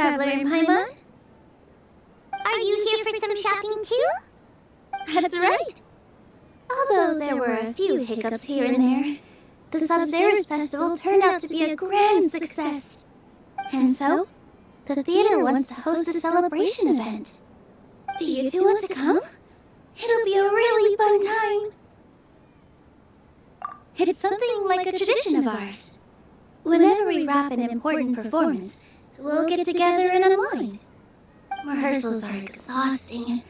Traveler and Paimon? Are you here for some shopping too? That's right. Although there were a few hiccups here and there, the Sub-Zero's festival turned out to be a grand success. And so, the theater wants to host a celebration event. Do you two want to come? It'll be a really fun time. It's something like a tradition of ours. Whenever we wrap an important performance, we'll get together and unwind. Rehearsals are exhausting.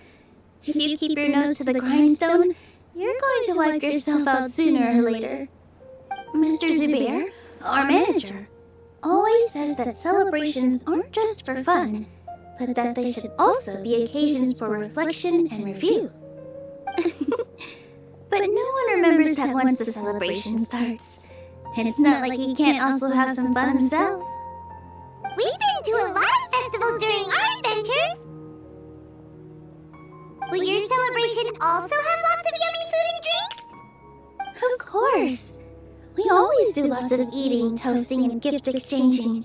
If you keep your nose to the grindstone, you're going to wipe yourself out sooner or later. Mr. Zubair, our manager, always says that celebrations aren't just for fun, but that they should also be occasions for reflection and review. But no one remembers that once the celebration starts. It's not like he can't also have some fun himself. We've been to a lot of festivals during our adventures. Will your celebration also have lots of yummy food and drinks? Of course. We always do lots of eating, toasting, and gift exchanging.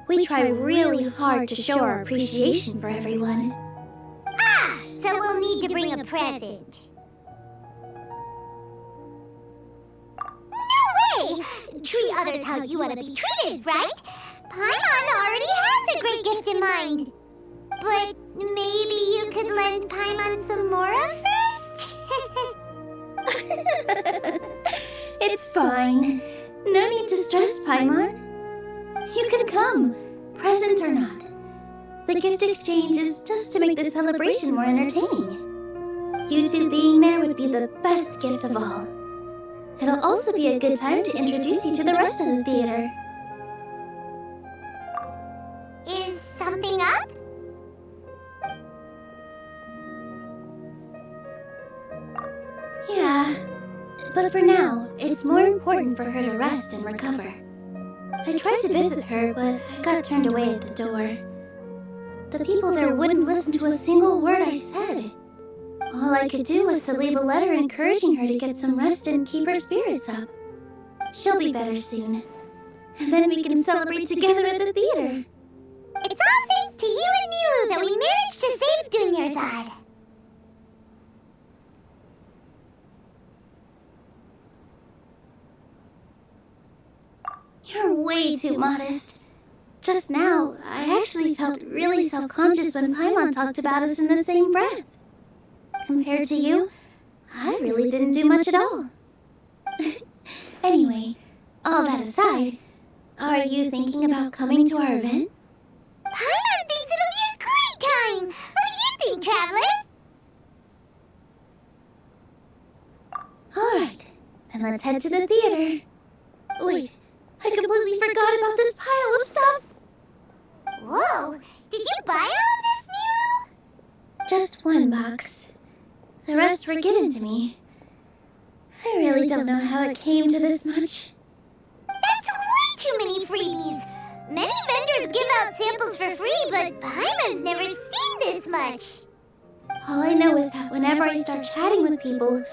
We try really hard to show our appreciation for everyone. Ah, so we'll need to bring a present. No way! Treat others how you want to be treated, right? Paimon already has a great gift in mind. But maybe you could lend Paimon some more first? It's fine. No need to stress, Paimon. You can come, present or not. The gift exchange is just to make the celebration more entertaining. You two being there would be the best gift of all. It'll also be a good time to introduce you to the rest of the theater. Is something up? Yeah, but for now, it's more important for her to rest and recover. I tried to visit her, but I got turned away at the door. The people there wouldn't listen to a single word I said. All I could do was to leave a letter encouraging her to get some rest and keep her spirits up. She'll be better soon. And then we can celebrate together at the theater. It's all thanks to you and Nilou that we managed to save Dunyarzad. You're way too modest. Just now, I actually felt really self-conscious when Paimon talked about us in the same breath. Compared to you, I really didn't do much at all. Anyway, all that aside, are you thinking about coming to our event? Paimon thinks it'll be a great time! What do you think, Traveler? Alright, then let's head to the theater. Wait, I completely forgot about this pile of stuff! Whoa! Did you buy all of this, Nilou? Just one box. The rest were given to me. I really don't know how it came to this much. That's way too many freebies! Many vendors give out samples for free, but Paimon's never seen this much. All I know is that whenever I start chatting with people,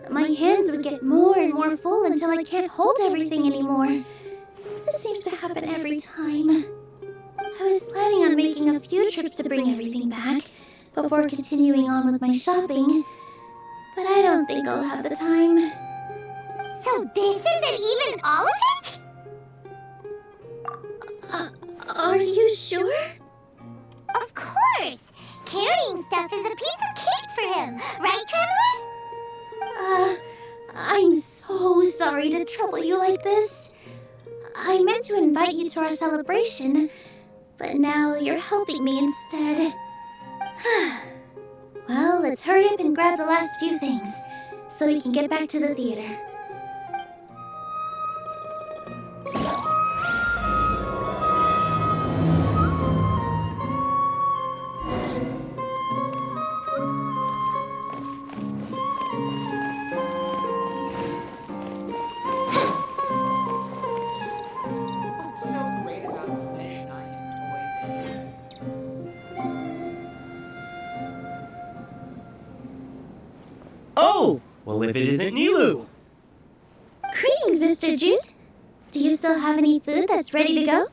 my hands would get more and more full until I can't hold everything anymore. This seems to happen every time. I was planning on making a few trips to bring everything back before continuing on with my shopping, but I don't think I'll have the time. So this isn't even all of it? Are you sure? Of course! Carrying stuff is a piece of cake for him, right, Traveler? I'm so sorry to trouble you like this. I meant to invite you to our celebration, but now you're helping me instead. Well, let's hurry up and grab the last few things, so we can get back to the theater. Oh! Well, if it isn't Nilou! Greetings, Mr. Jute. Do you still have any food that's ready to go?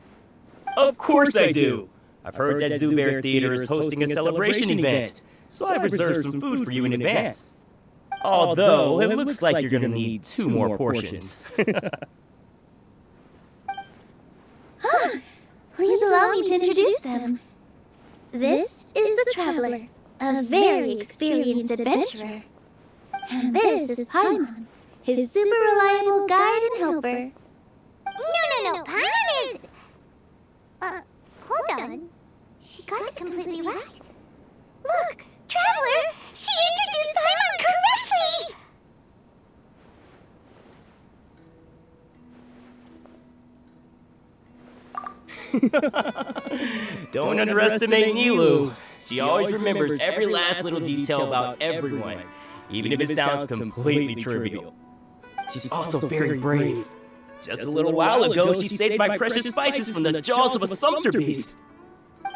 Of course I do! I've heard that Zubair Theater is hosting a celebration event, so I've reserved some food for you in advance. Although, it looks like you're gonna need 2 more portions. Please allow me to introduce them. This is the Traveler, a very experienced adventurer. And this is Paimon, his super reliable guide and helper. No, Paimon is... hold on. She got it completely right. Look, Traveler! She introduced Paimon correctly! Don't underestimate Nilou. She always remembers every last little detail about everyone, even if it sounds completely trivial. She's also very brave. Just a little while ago, she saved my precious spices from the jaws of a sumpter beast.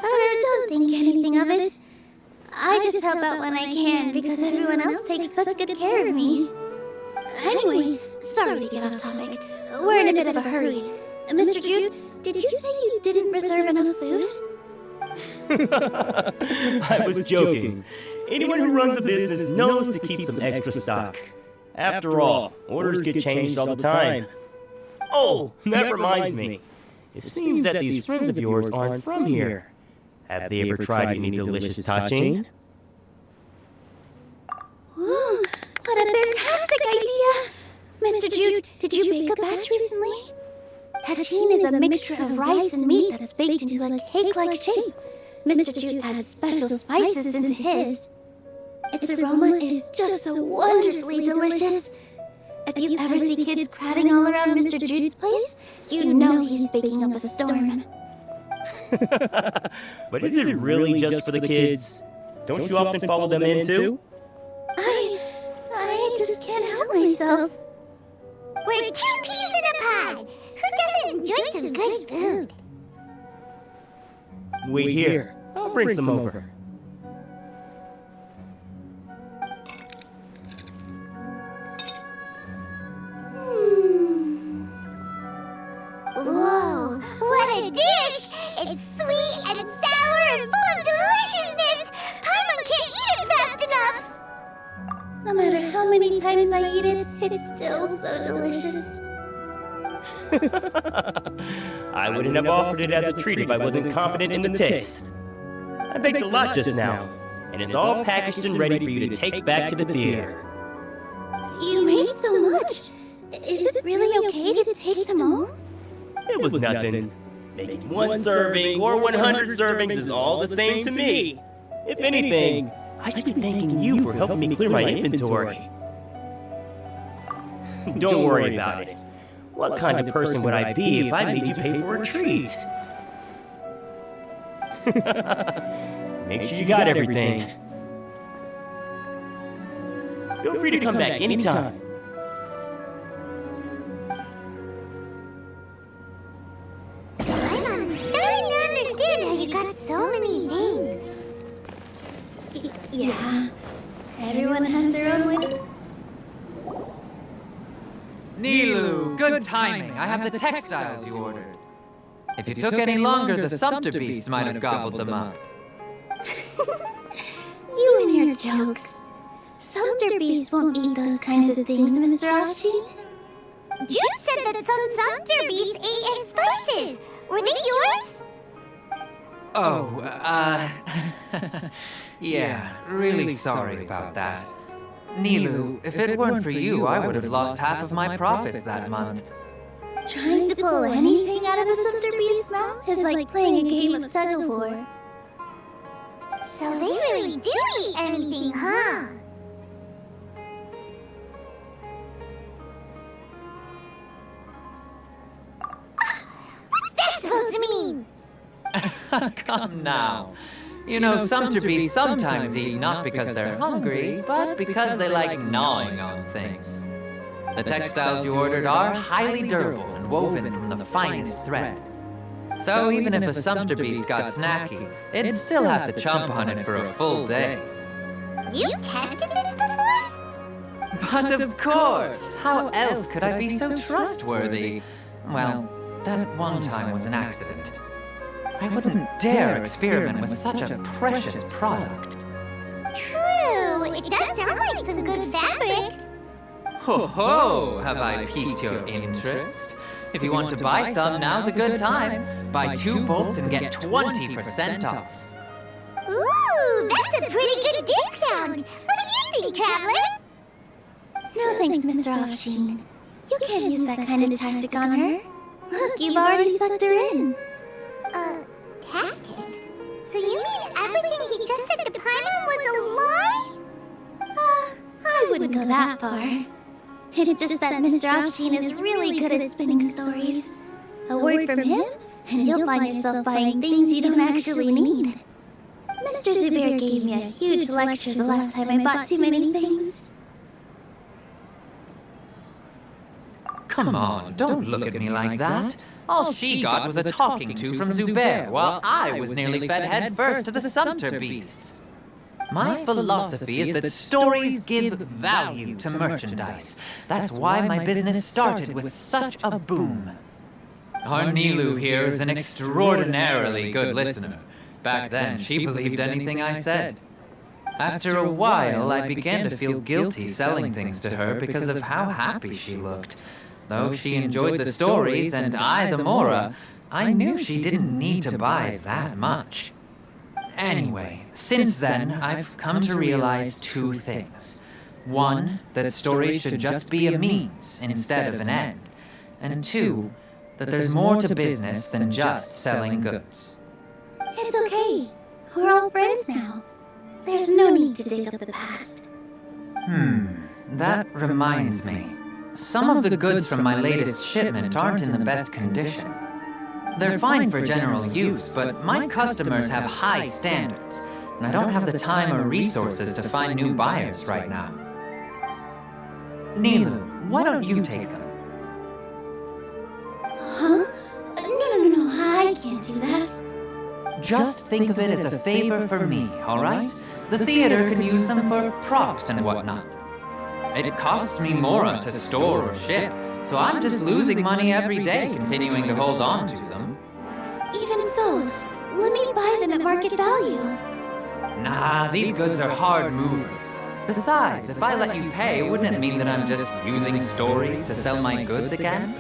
Don't think anything of it. I just help out when I can because everyone else takes such good care of me. Anyway, sorry to get off topic. We're in a bit of a hurry. Mr. Jude, did you say you didn't reserve enough food? I was joking. Anyone who runs a business knows to keep some extra stock. After all, orders get changed all the time. Oh, that reminds me. It seems that these friends of yours aren't from here. Have they ever tried any delicious tachin? Ooh, what a fantastic idea! Mr. Jude, did you bake a batch recently? Tachin is a mixture of rice and meat that's baked into a cake-like shape. Mr. Jude adds special spices into his. Its aroma is just so wonderfully delicious. If you ever see kids crowding all around Mr. Jude's place, you know he's baking up a storm. But is it really just for the kids? Don't you often follow them in too? I just can't help myself. We're 2 peas in a pod! Who doesn't enjoy some good food? Wait here. I'll bring some over. Whoa, what a dish! It's sweet and sour and full of deliciousness! Paimon can't eat it fast enough! No matter how many times I eat it, it's still so delicious. I wouldn't have offered it as a treat if I wasn't confident in the taste. I baked a lot just now, and it's all packaged and ready for you to take back to the theater. You made so much. Is it really okay to take them all? It was nothing. Making 1 serving or 100 servings is all the same to me. If anything, I should be thanking you for helping me clear my inventory. Don't worry about it. What kind of person would I be if I made you pay for a treat? Make sure you got everything. Feel free to come back anytime. I'm starting to understand how you got so many things. Yeah. Everyone has their own way. Nilou, good timing. I have the textiles you ordered. If you took any longer, the sumpter beasts might have gobbled them up. You and your jokes. Sumpter beasts won't eat those kinds of things, Mr. Offshin. Jude said that some sumpter beasts ate his spices. Were they yours? Oh, yeah, really sorry about that. Nilou, if it weren't for you, I would have lost half of my profits that month. Trying to pull anything out of a sumpter beast's mouth is like playing a game of tug-of-war. So they really do eat anything, huh? What's that supposed to mean? Come now. You know, sumpter beasts sometimes eat not because they're hungry, but because they like gnawing on things. The textiles you ordered are highly durable and woven from the finest thread. So even if a sumpter beast got snacky, it'd still have to chomp on it for a full day. You tested this before? But of course! How else could I be so trustworthy? Well, that one time was an accident. I wouldn't dare experiment with such a precious product. True, it does sound like some good fabric. Ho ho! Have I piqued your interest? If you want to buy some, now's a good time. Buy 2 bolts and get 20% off. Ooh, that's a pretty good discount. What do you think, Traveler? No thanks, Mr. Offsheen. You can't use that kind of tactic on her. Look, you've already sucked her in. Tactic? So you mean everything he just said to Paimon was a lie? I wouldn't go that far. It's just that Mr. Offsheen is really good at spinning stories. A word from him, and you'll find yourself buying things you don't actually need. Mr. Zubair gave me a huge lecture the last time I bought too many things. Come on, don't look at me like that. All she got was a talking to from Zubair, while I was nearly fed head first to the Sumter beasts. My philosophy is that stories give value to merchandise. That's why my business started with such a boom. Our Nilou here is an extraordinarily good listener. Back then, she believed anything I said. After a while, I began to feel guilty selling things to her because of how happy she looked. Though she enjoyed the stories and I the Mora, I knew she didn't need to buy that much. Anyway, since then, I've come to realize 2 things. 1, that stories should just be a means instead of an end. And 2, that there's more to business than just selling goods. It's okay. We're all friends now. There's no need to dig up the past. That reminds me. Some of the goods from my latest shipment aren't in the best condition. They're fine for general use, but my customers have high standards, and I don't have the time or resources to find new buyers right now. Nilou, why don't you take them? Huh? No, I can't do that. Just think of it as a favor for me, all right? The theater can use them for props and whatnot. It costs me Mora to store or ship, so I'm just losing money every day continuing to hold on to them. Even so, let me buy them at market value. Nah, these goods are hard movers. Besides, if I let you pay, wouldn't it mean that I'm just using stories to sell my goods again?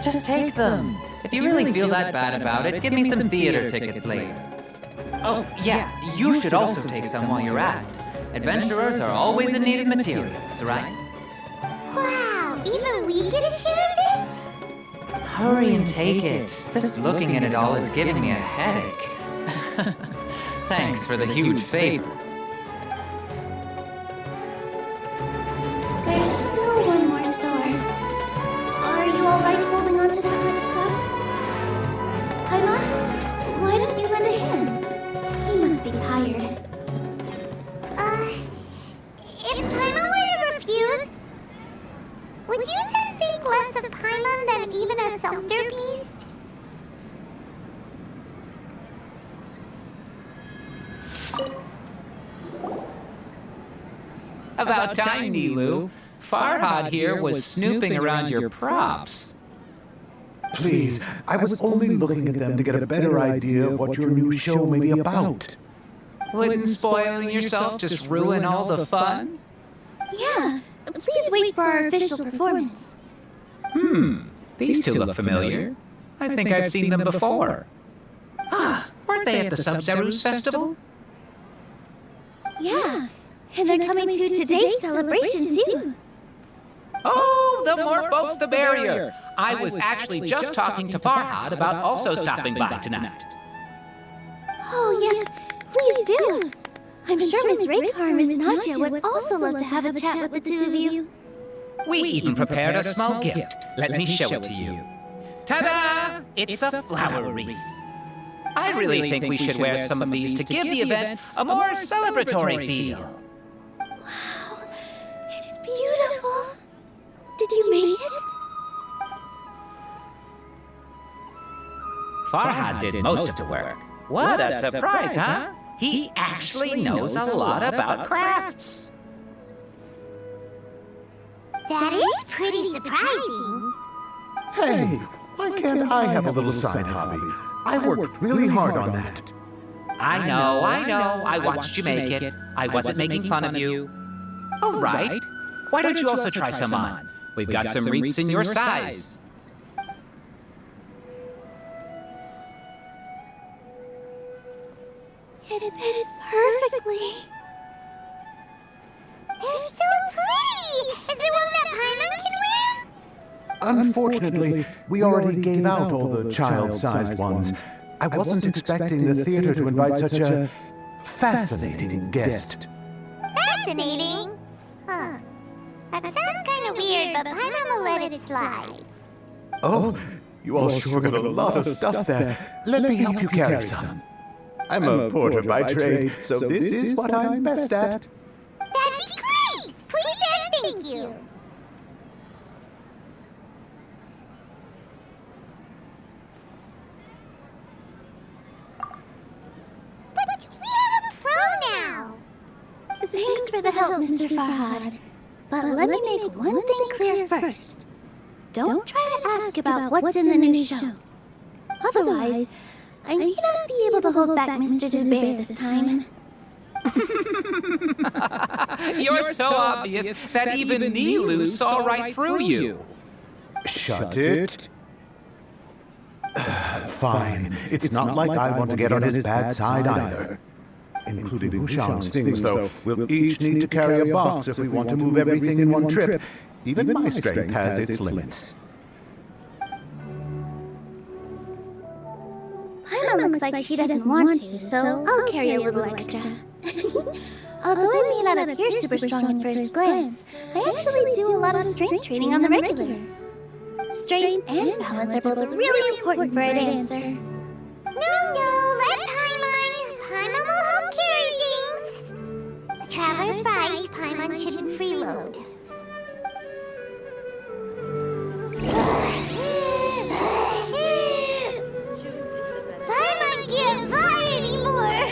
Just take them. If you really feel that bad about it, give me some theater tickets later. Oh, yeah, you should also take some while you're at it. Adventurers are always in need of materials, right? Wow, even we get a share of this? Hurry and take it. Just looking at it all is giving me a headache. Thanks for the huge favor. There's still one more store. Are you alright holding on to that much stuff? Paimon, why don't you lend a hand? He must be tired. If Paimon were to refuse, would you then think less of Paimon than even a Sumter beast? About time, Nilou. Farhad here was snooping around your props. Please, I was only looking at them to get a better idea of what your new show may be about. Wouldn't spoiling yourself just ruin all the fun? Yeah, please wait for our official performance. These two look familiar. I think I've seen them before. Ah, weren't they at the Sub-Zerus Festival? Yeah, and they're coming to today's celebration too. Oh, the more folks the merrier. I was actually just talking to Farhad about also stopping by tonight. Oh yes, please do. I'm sure Miss Raykar and Miss Nadja would also love to have a chat with the two of you. We even prepared a small gift. Let me show it to you. Ta-da! It's a flower wreath. I really think we should wear some of these to give the event a more celebratory feel. Wow, it's beautiful. Did you make it? Farhad did most of the work. What a surprise, huh? He actually knows a lot about crafts. That is pretty surprising. Hey, Why can't I have a little side hobby? I worked really hard on that. I know. I watched you make it. I wasn't making fun of you. All right. Why don't you also try some on? We've got some wreaths in your size. It fits perfectly. They're so pretty! Is there one that Paimon can wear? Unfortunately, we already gave out all the child-sized ones. I wasn't expecting the theater to invite such a fascinating guest. Fascinating? Huh. That sounds kind of weird, but Paimon will let it slide. Oh, you all sure got a lot of stuff there. Let me help you carry some. I'm a porter by trade, so this is what I'm best at. That'd be great! Please and thank you. But we have a pro now! Thanks for the help, Mr. Farhad. But let me make one thing clear first. Don't try to ask about what's in the new show. Otherwise, I may not be able to hold back Mr. Zubair this time. You're so obvious that even Nilou saw right through you. Shut it. Fine. It's not like I want to get on his bad side either. Including Hushang's things, though. We'll each need to carry a box if we want to move everything in one trip. Even my strength has its limits. Paimon looks like she doesn't want to, so I'll carry a little extra. Although I may not appear super strong at first glance, I actually do a lot of strength training on the regular. Strength and balance are both really important for a dancer. No, let Paimon. Paimon will help carry things. The Traveler's right, Paimon shouldn't freeload. Paimon can't fly anymore.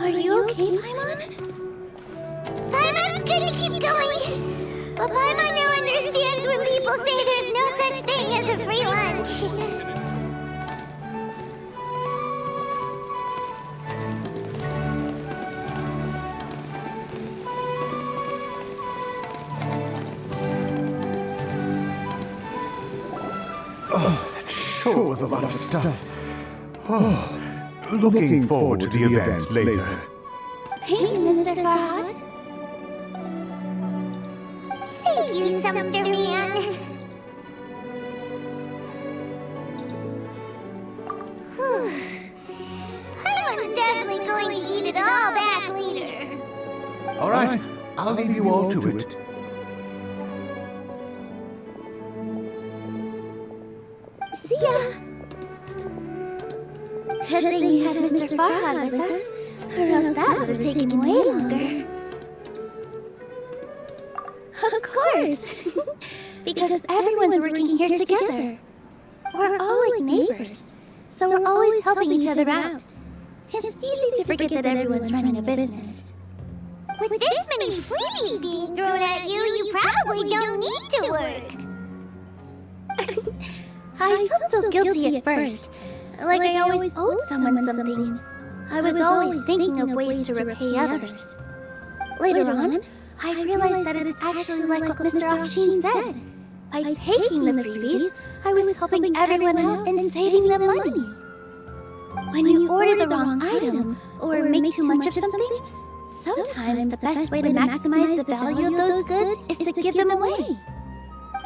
Are you okay, Paimon? Paimon's gonna keep going. But Paimon now understands when people say there's no such thing as a free lunch. Oh, that sure was a lot of stuff. Oh, looking forward to the event later. Thank you, Mr. Farhad. Thank you, Sumter Man. Whew. Paimon's definitely going to eat it all back later. All right, I'll leave you all to it. See ya! Good thing you had Mr. Farhad with us, or else that would have taken way longer. Of course! Because everyone's working here together. We're all like neighbors, so we're always helping each other out. It's easy to forget that everyone's running a business. With this many freebies being thrown at you, you probably don't need to work. I felt so guilty at first, like I always owed someone something. I was always thinking of ways to repay others. Later on, I realized that it's actually like what Mr. Afshin said. By taking the freebies, I was helping everyone out and saving them money. When you order the wrong item, or make too much of something, sometimes the best way to maximize the value of those goods is to give them away.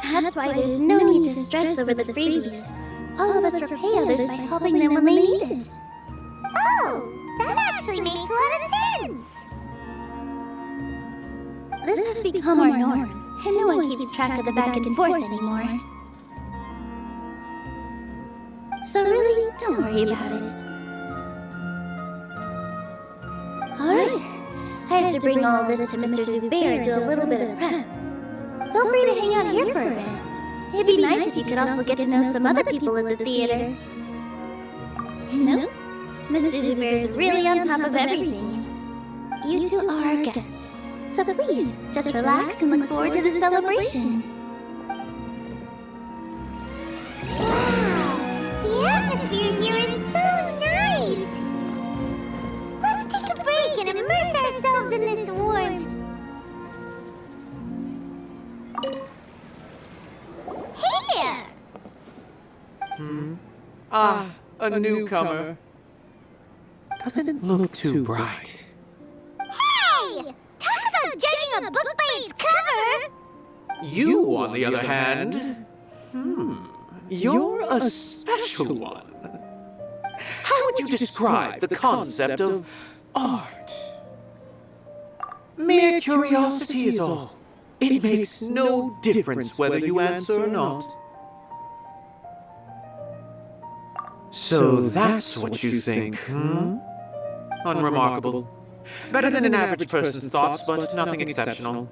That's why there's no need to stress over the freebies. All of us repay others by helping them when they need it. Oh, that actually makes a lot of sense. This has become our norm, and no one keeps track of the back and forth anymore. So really, don't worry about it. Alright, I have to bring all of this to Mr. Zubair and do a little bit of prep. Feel free to hang out here for a bit. It'd be nice if you could also get to know some other people in the theater. Nope. Mr. Zubair is really on top of everything. You two are our guests, so please, just relax and look forward to the celebration. Ah, a newcomer. Doesn't look too bright. Hey! Talk about judging a book by its cover! You, on the other hand... You're a special one. How would you describe the concept of art? Mere curiosity is all. It makes no difference whether you answer or not. So that's what you think, Unremarkable. Better than an average person's thoughts, but nothing exceptional.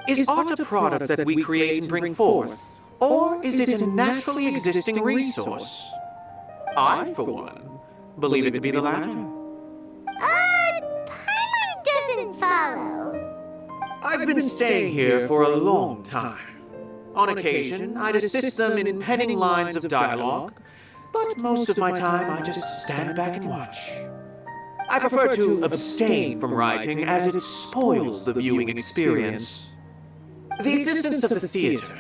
Is art a product that we create and bring forth? Or is it a naturally existing resource? I, for one, believe it to be the latter. Paimon doesn't follow. I've been staying here for a long time. On occasion, I'd assist them in penning lines of dialogue, but most of my time I just stand back and watch. I prefer to abstain from writing as it spoils the viewing experience. The existence of the theater,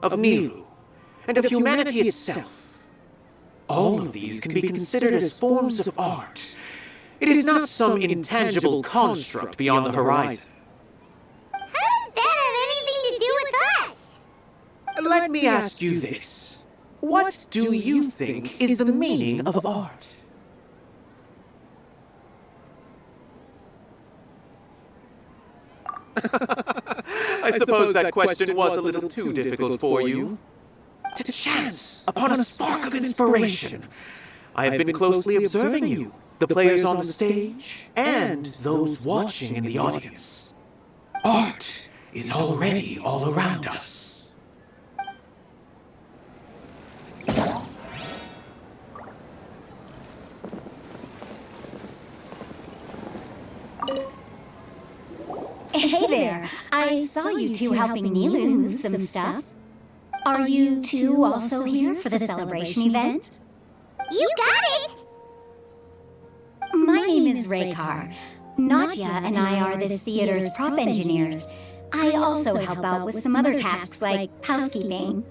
of Nilou, and of humanity itself. All of these can be considered as forms of art. It is not some intangible construct beyond the horizon. How does that have anything to do with us? Let me ask you this. What do you think is the meaning of art? I suppose that question was a little too difficult for you. To chance upon a spark of inspiration. I have been closely observing you, the players on the stage, and those watching in the audience. Art is already all around us. Hey there, I saw you two helping Nilou move some stuff. Are you two also here for the celebration event? You got it! My name is Raykar. Nadja and I are this theater's prop engineers. I also help out with some other tasks like housekeeping.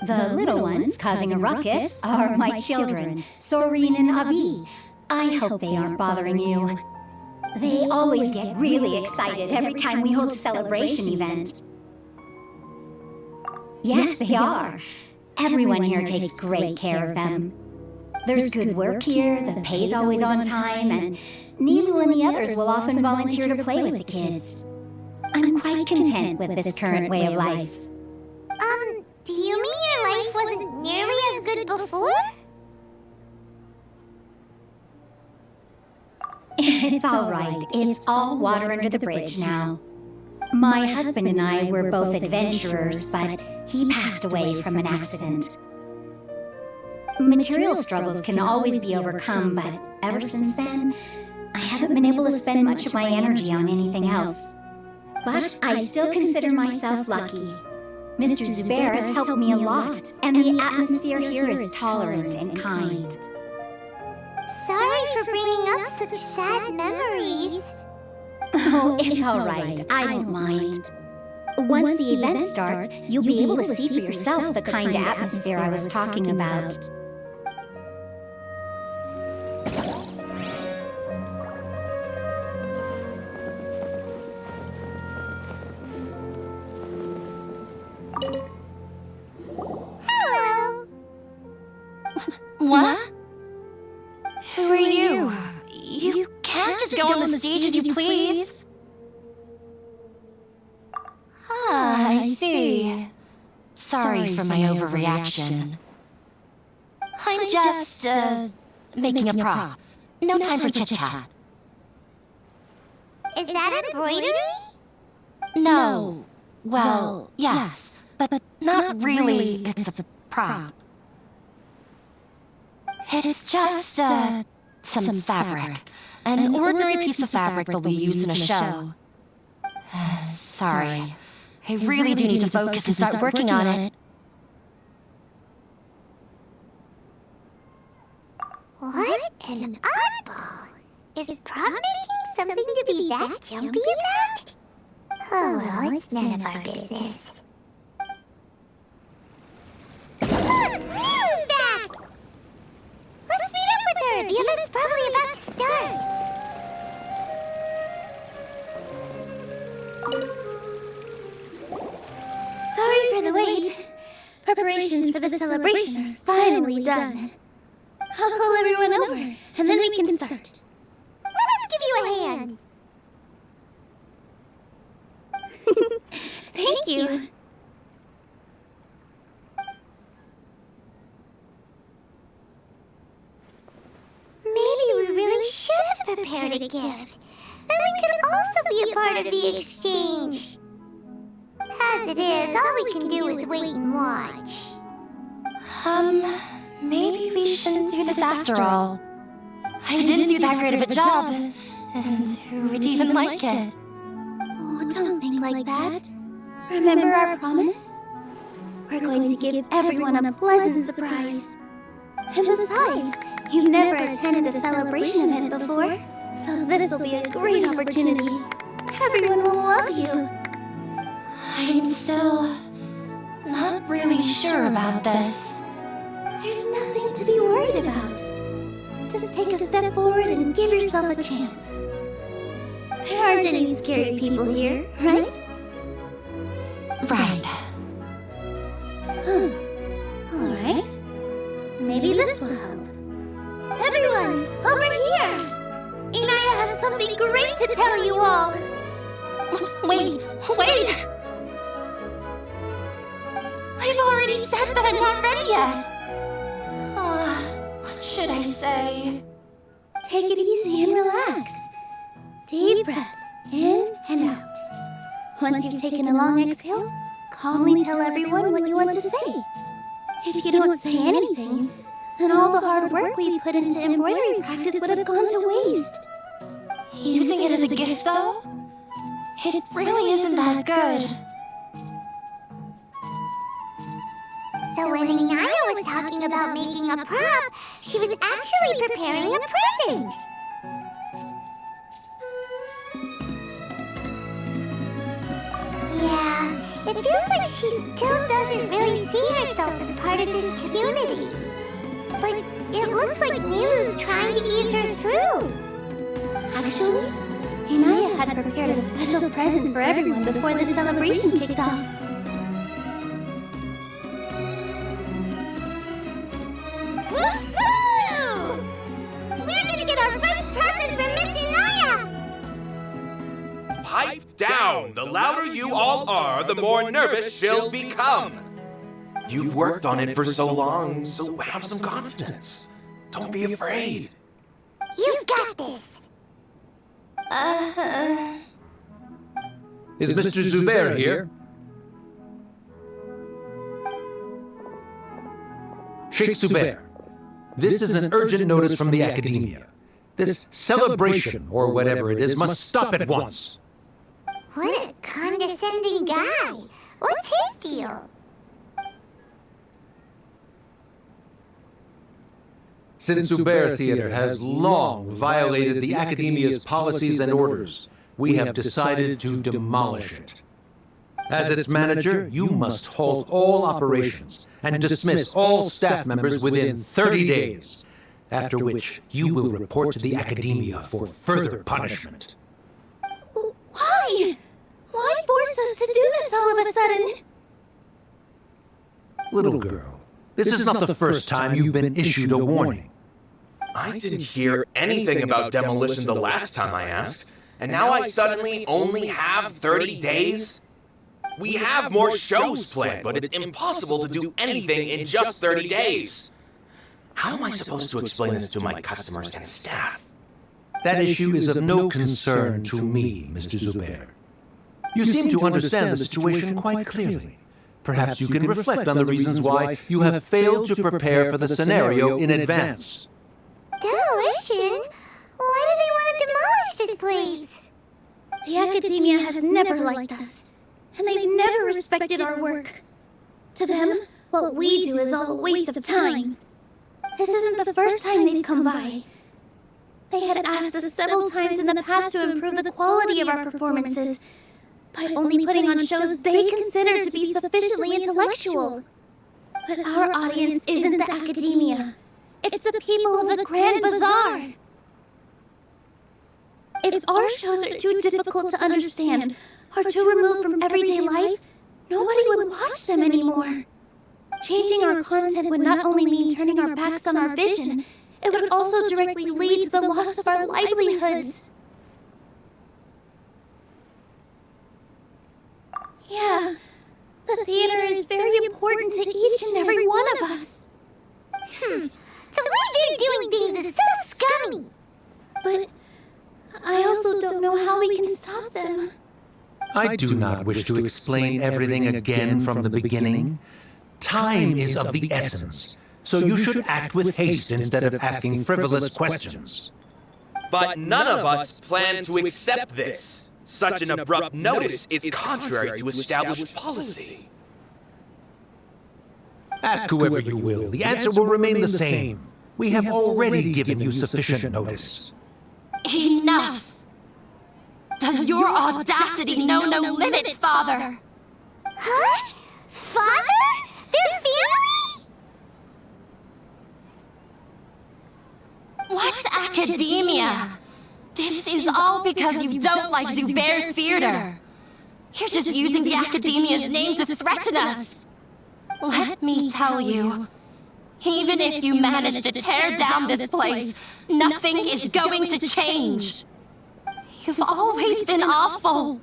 The little ones causing a ruckus are my children, Soreen and Abi. I hope they aren't bothering you. They always get really excited every time we hold a celebration event. Yes, they are. Everyone here takes great care of them. There's good work here, the pay's always on time, and Nilou and the others will often volunteer to play with the kids. I'm quite content with this current way of life. Do you mean your life wasn't nearly as good before? It's all right. It's all water under the bridge now. My husband and I were both adventurers, but he passed away from an accident. Material struggles can always be overcome, but ever since then, I haven't been able to spend much of my energy on anything else. But I still consider myself lucky. Mr. Zubair has helped me a lot, and the atmosphere here is tolerant and kind. Sorry for bringing up such sad memories. Oh, it's all right. I don't mind. Once the event starts, you'll be able to see for yourself the kind of atmosphere I was talking about. Hello. What? Who are you? You can't just go on the stage as you please. Ah, I see. Sorry for my overreaction. I'm just, making a prop. No time for chit-chat. Is that embroidery? No. Well, yes, but not really. It's a prop. It's just, some fabric. An ordinary piece of fabric that we use in a show. Sorry. I really do need to focus and start working on it. What an oddball! Is prop making something to be that jumpy about? Oh well, it's none of our business. Look! Who's that? it's probably about to start. Sorry for the wait. Preparations for the celebration are finally done. I'll call everyone over, and then we can start. Let us give you a hand. Thank you. Maybe we really should have prepared a gift. Then we could also be a part of the exchange. As it is, all we can do is wait and watch. Maybe we shouldn't do this after all. I didn't do that great of a job, and who would even like it? Oh, don't think like that. Remember our promise? We're going to give everyone a pleasant surprise. And besides, you've never attended a celebration event before, so this will be a great opportunity. Everyone will love you. I'm still not really sure about this. There's nothing to be worried about. Just take a step forward and give yourself a chance. There aren't any scary people here, right? Right. Alright. Maybe this will help. Everyone, over here! Inaya has something great to tell you all! Wait! I've already said that I'm not ready yet! What should I say? Take it easy and relax. Deep breath, in and out. Once you've taken a long exhale, calmly tell everyone what you want to say. If you don't say anything, then all the hard work we put into embroidery practice would have gone to waste. Using it as a gift, though? It really isn't that good. So when Inaya was talking about making a prop, she was actually preparing a present. Yeah, it feels like she still doesn't really see herself as part of this community. But it looks like Nilou's trying to ease her through. Actually, Inaya had prepared a special present for everyone before the celebration kicked off. Woohoo! We're gonna get our first present from Miss Inaya! Pipe down! The louder you all are, the more nervous she'll become. You've worked on it for so long, so have some confidence. Don't be afraid. You've got this! Is Mr. Zubair here? Sheikh Zubair, this is an urgent notice from the Academia. This celebration, or whatever it is, must stop at once. What a condescending guy! What's his deal? Since Zubair Theater has long violated the Academia's policies and orders, we have decided to demolish it. As its manager, you must halt all operations and dismiss all staff members within 30 days, after which you will report to the Academia for further punishment. Why? Why force us to do this all of a sudden? Little girl, this is not the first time you've been issued a warning. I didn't hear anything about demolition the last time I asked, and now I suddenly only have 30 days? We have more shows planned, but it's impossible to do anything in just 30 days. How am I supposed to explain this to my customers and staff? That issue is of no concern to me, Mr. Zubair. You seem to understand the situation quite clearly. Perhaps you can reflect on the reasons why you have failed to prepare for the scenario in advance. Demolition? Why do they want to demolish this place? The Academia has never liked us, and they've never respected our work. To them, what we do is all a waste of time. This isn't the first time they've come by. They had asked us several times in the past to improve the quality of our performances by only putting on shows they consider to be sufficiently intellectual. But our audience isn't the Academia, It's the people of the Grand Bazaar. If our shows are too difficult to understand or too removed from everyday life, nobody would watch them anymore. Changing our content would not only mean turning our backs on our vision, it would also directly lead to the loss of our livelihoods. Yeah, the theater is very important to each and every one of us. The way they're doing things is so scummy. But I also don't know how we can stop them. I do not wish to explain everything again from the beginning. Time is of the essence, so you should act with haste instead of asking frivolous questions. But none of us plan to accept this. Such an abrupt notice is contrary to established policy. Ask whoever you will, the answer will remain the same. We have already given you sufficient notice. Enough! Does your audacity know no limits, Father? Huh? Father? Their family? What's academia? This is all because you don't like Zubair Theater. You're just using the Academia's name to threaten us. Let me tell you, even if you manage to tear down this place, nothing is going to change. You've always been awful.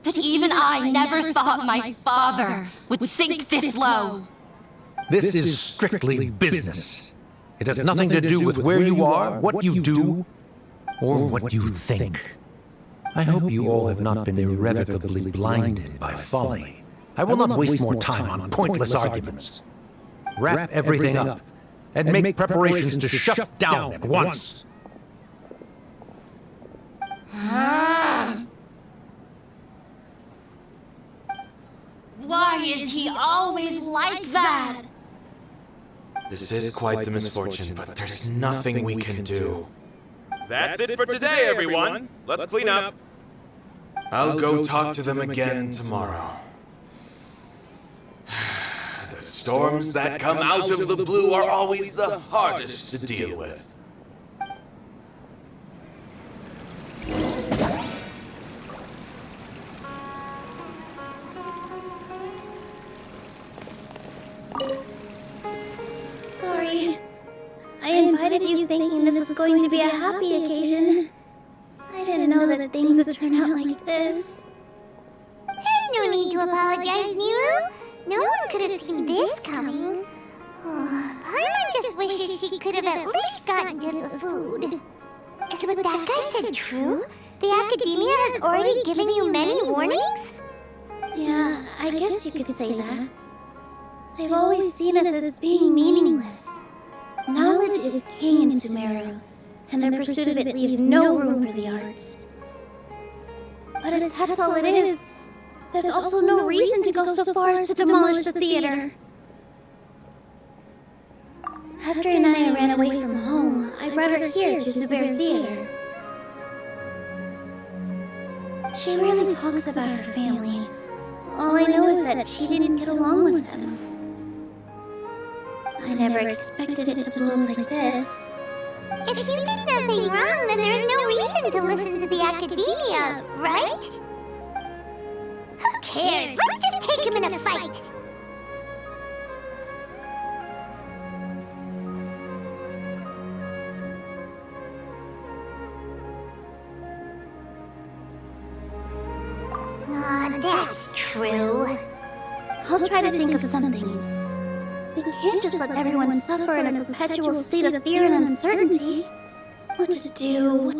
But even I never thought my father would sink this low. This is strictly business. It has nothing to do with where you are, what you do, or what you think. I hope you all have not been irrevocably blinded by folly. I will not waste more time on pointless arguments. Wrap everything up and make preparations to shut down at once. Why is he always like that? This is quite the misfortune, but there's nothing we can do. That's it for today, everyone. Let's clean up. I'll go talk to them again tomorrow. The storms that come out of the blue are always the hardest to deal with. Sorry. I invited you thinking this was going to be a happy occasion. I didn't know that things would turn out like this. There's no need to apologize, Nilou. No one could have seen this coming. Paimon just wishes she could have at least gotten to the food. Is what that guy said true? The Academia has already given you many warnings? Yeah, I guess you could say that. They've always seen us as being meaningless. Knowledge is king in Sumeru, and their pursuit of it leaves no room for the arts. But if that's all it is, there's also no reason to go so far as to demolish the theater. After Anaya ran away from home, I brought her here to Zubair Theater. She rarely talks about her family. All I know is that she didn't get along with them. I never expected it to blow like this. If you did nothing wrong, then there's no reason to listen to the Academia, right? Who cares? Let's just take him in a fight! That's true. I'll try to think of something. We can't just let everyone suffer in a perpetual state of fear and uncertainty. What to do?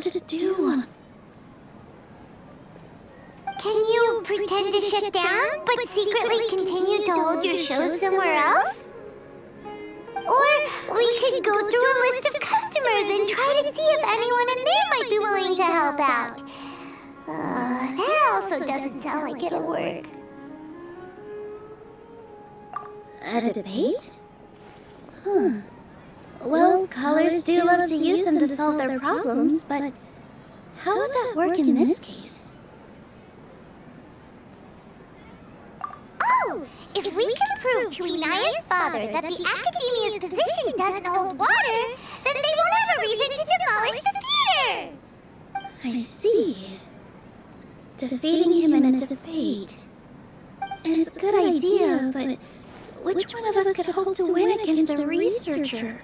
Can you pretend to shut down, but secretly continue to hold your shows somewhere else? Or we could go through a list of customers and try to see if anyone in there might be willing to help out. That also doesn't sound like it'll work. A debate? Well, scholars do love to use them to solve their problems, but how would that work in this case? Oh, if we can prove to Inaya's father that the Academia's position doesn't hold water, then they won't have a reason to demolish the theater. I see. Defeating him in a debate. It's a good idea, but which one of us could hope to win against a researcher?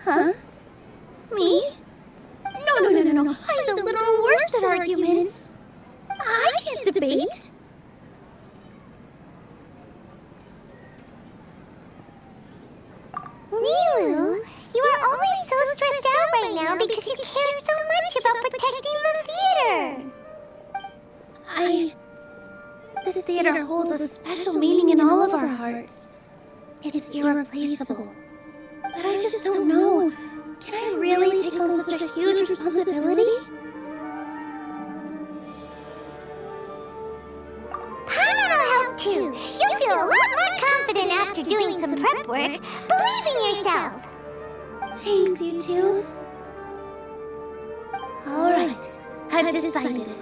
Huh? Me? No. I'm the literal worst at arguments. I can't debate. Nilou, you are only so stressed out right now because you care so much about protecting the theater. This theater holds a special meaning in all of our hearts. It's irreplaceable. But I just don't know. Can I really take on such a huge responsibility? Paimon will help too. You'll feel a lot more confident after doing some prep work. Believe in yourself. Thanks, you two. Alright, I've decided.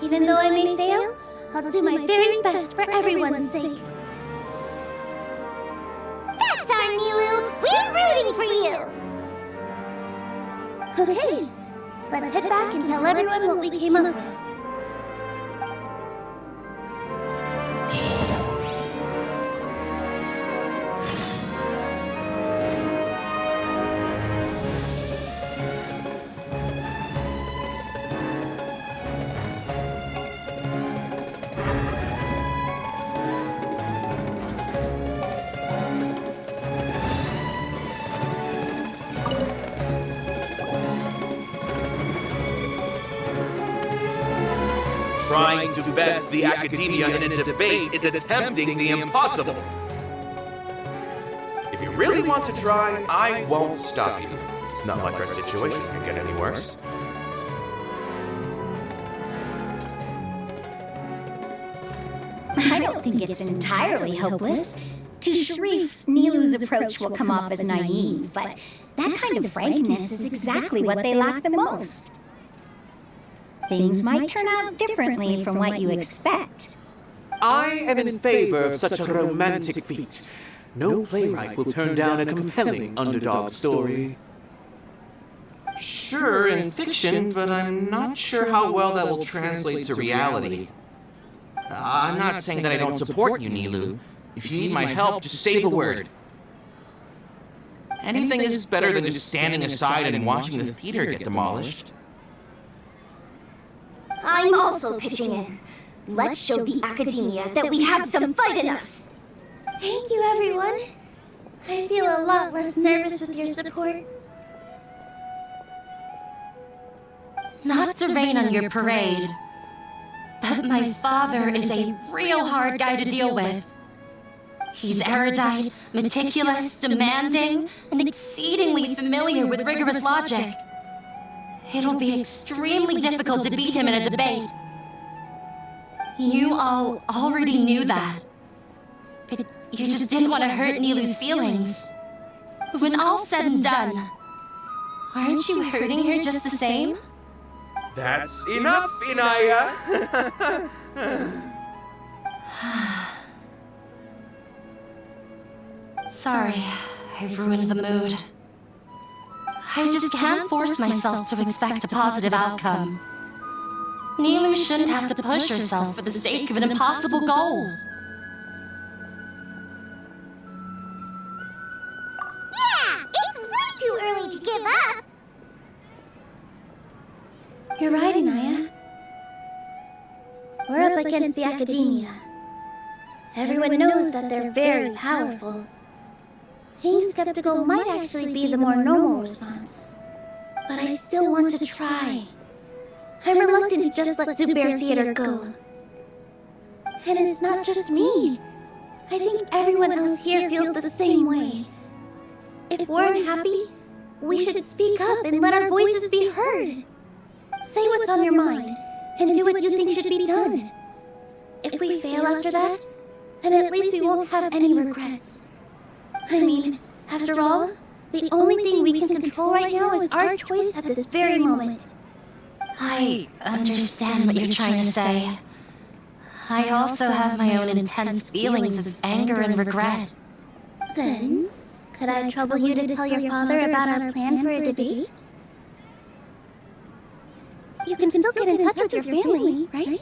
Even though I may fail, I'll do my very best for everyone's sake. That's our Nilou. We're rooting for you. Okay, let's head back and tell everyone what we came up with. Trying to best the Academia in a debate is attempting the impossible. If you really want to try, I won't stop you. It's not like our situation could get any worse. I don't think it's entirely hopeless. To Sharif, Nilou's approach will come off as naive, but that kind of frankness is exactly what they lack the most. Things might turn out differently from what you expect. I am in favor of such a romantic feat. No playwright will turn down a compelling underdog story. Sure, in fiction, but I'm not sure how well that will translate to reality. I'm not saying that I don't support you, Nilou. If you need my help, just say the word. Anything is better than just standing aside and watching the theater get demolished. I'm also pitching in. Let's show the Academia that we have some fight in us. Thank you, everyone. I feel a lot less nervous with your support. Not to rain on your parade, but my father is a real hard guy to deal with. He's erudite, meticulous, demanding, and exceedingly familiar with rigorous logic. It'll be extremely difficult to beat him in a debate. You all already knew that. But you just didn't want to hurt Nilou's feelings. But when all's said and done, aren't you hurting her just the same? That's enough, Inaya! Sorry, I've ruined the mood. I just can't force myself to expect a positive outcome. Nilou shouldn't have to push herself for the sake of an impossible goal. Yeah, it's way too early to give up. You're right, Inaya. We're up against the Academia. Everyone knows that they're very powerful. Being skeptical might actually be the more normal response. But I still want to try. I'm reluctant to just let Zubair Theater go. And it's not just me. I think everyone else here feels the same way. If we're unhappy, we should speak up and let our voices be heard. Say what's on your mind, and do what you think should be done. If we fail after that, then at least we won't have any regrets. I mean, after all, the only thing we can control right now is our choice at this very moment. I understand what you're trying to say. I also have my own intense feelings of anger and regret. Then, could I trouble you to tell your father about our plan for a debate? You can still get in touch with your family, right?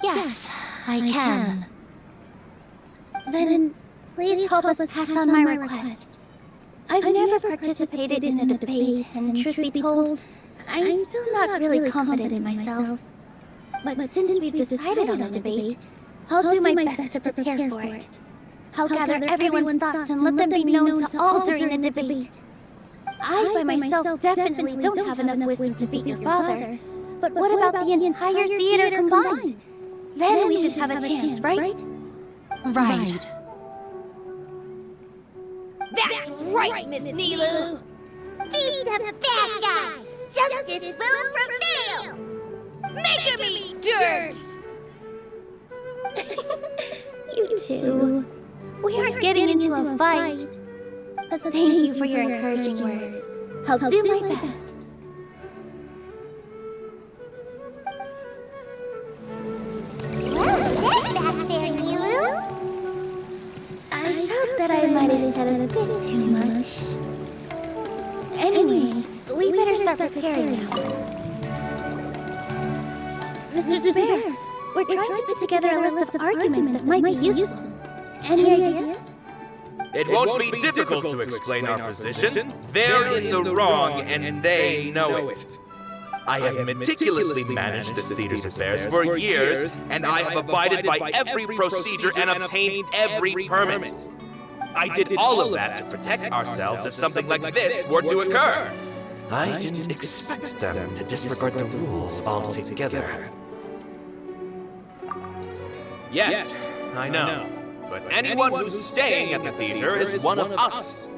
Yes, I can. Then, please help us pass on my request. I've never participated in a debate, and truth be told, I'm still not really confident in myself. But since we've decided on a debate, I'll do my best to prepare for it. I'll gather everyone's thoughts and let them be known to all during the debate. I by myself definitely don't have enough wisdom to beat your father, but what about the entire theater combined? Then we should have a chance, right? Right. That's right, Miss Nilou! Be the bad guy! Justice will prevail! Make him eat dirt! You two. We aren't getting into a fight. But thank you for your encouraging words. I'll do my best. Well said back there, Nilou! I felt that I might have said a bit too much. Anyway, we better start preparing now. Mr. Zubair, we're trying to put together a list of arguments that might be useful. Any ideas? It won't be difficult to explain our position. They're in the wrong, and they know it. I have meticulously managed this theater's affairs for years, and I have abided by every procedure and obtained every permit. I did all of that to protect ourselves if something like this were to occur. I didn't expect them to disregard the rules altogether. Yes, I know. But anyone who's staying at the theater is one of us.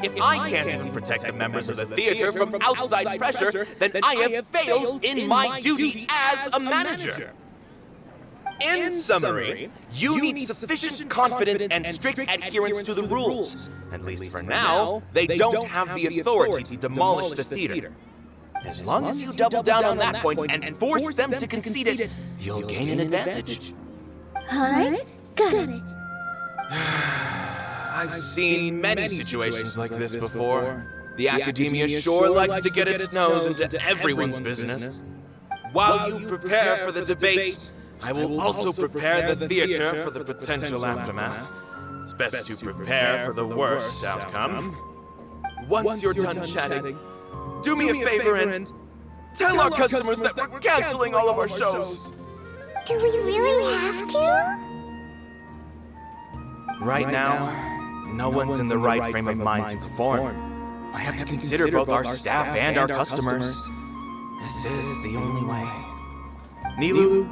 If I can't even protect the members of the theater from outside pressure, then I have failed in my duty as a manager. In summary, you need sufficient confidence and strict adherence to the rules. At least for now, they don't have the authority to demolish the theater. As long as you double down on that point and force them to concede it, you'll gain an advantage. Alright, got it. I've seen many situations like this before. The academia sure likes to get its nose into everyone's business. While you prepare for the debate, I will also prepare the theater for the potential aftermath. It's best to prepare for the worst outcome. Once you're done chatting, do me a favor and tell our customers that we're canceling all of our shows. Do we really have to? Right now, no one's in the right frame of mind to perform. I have to consider both our staff and our customers. This is the only way. Nilou,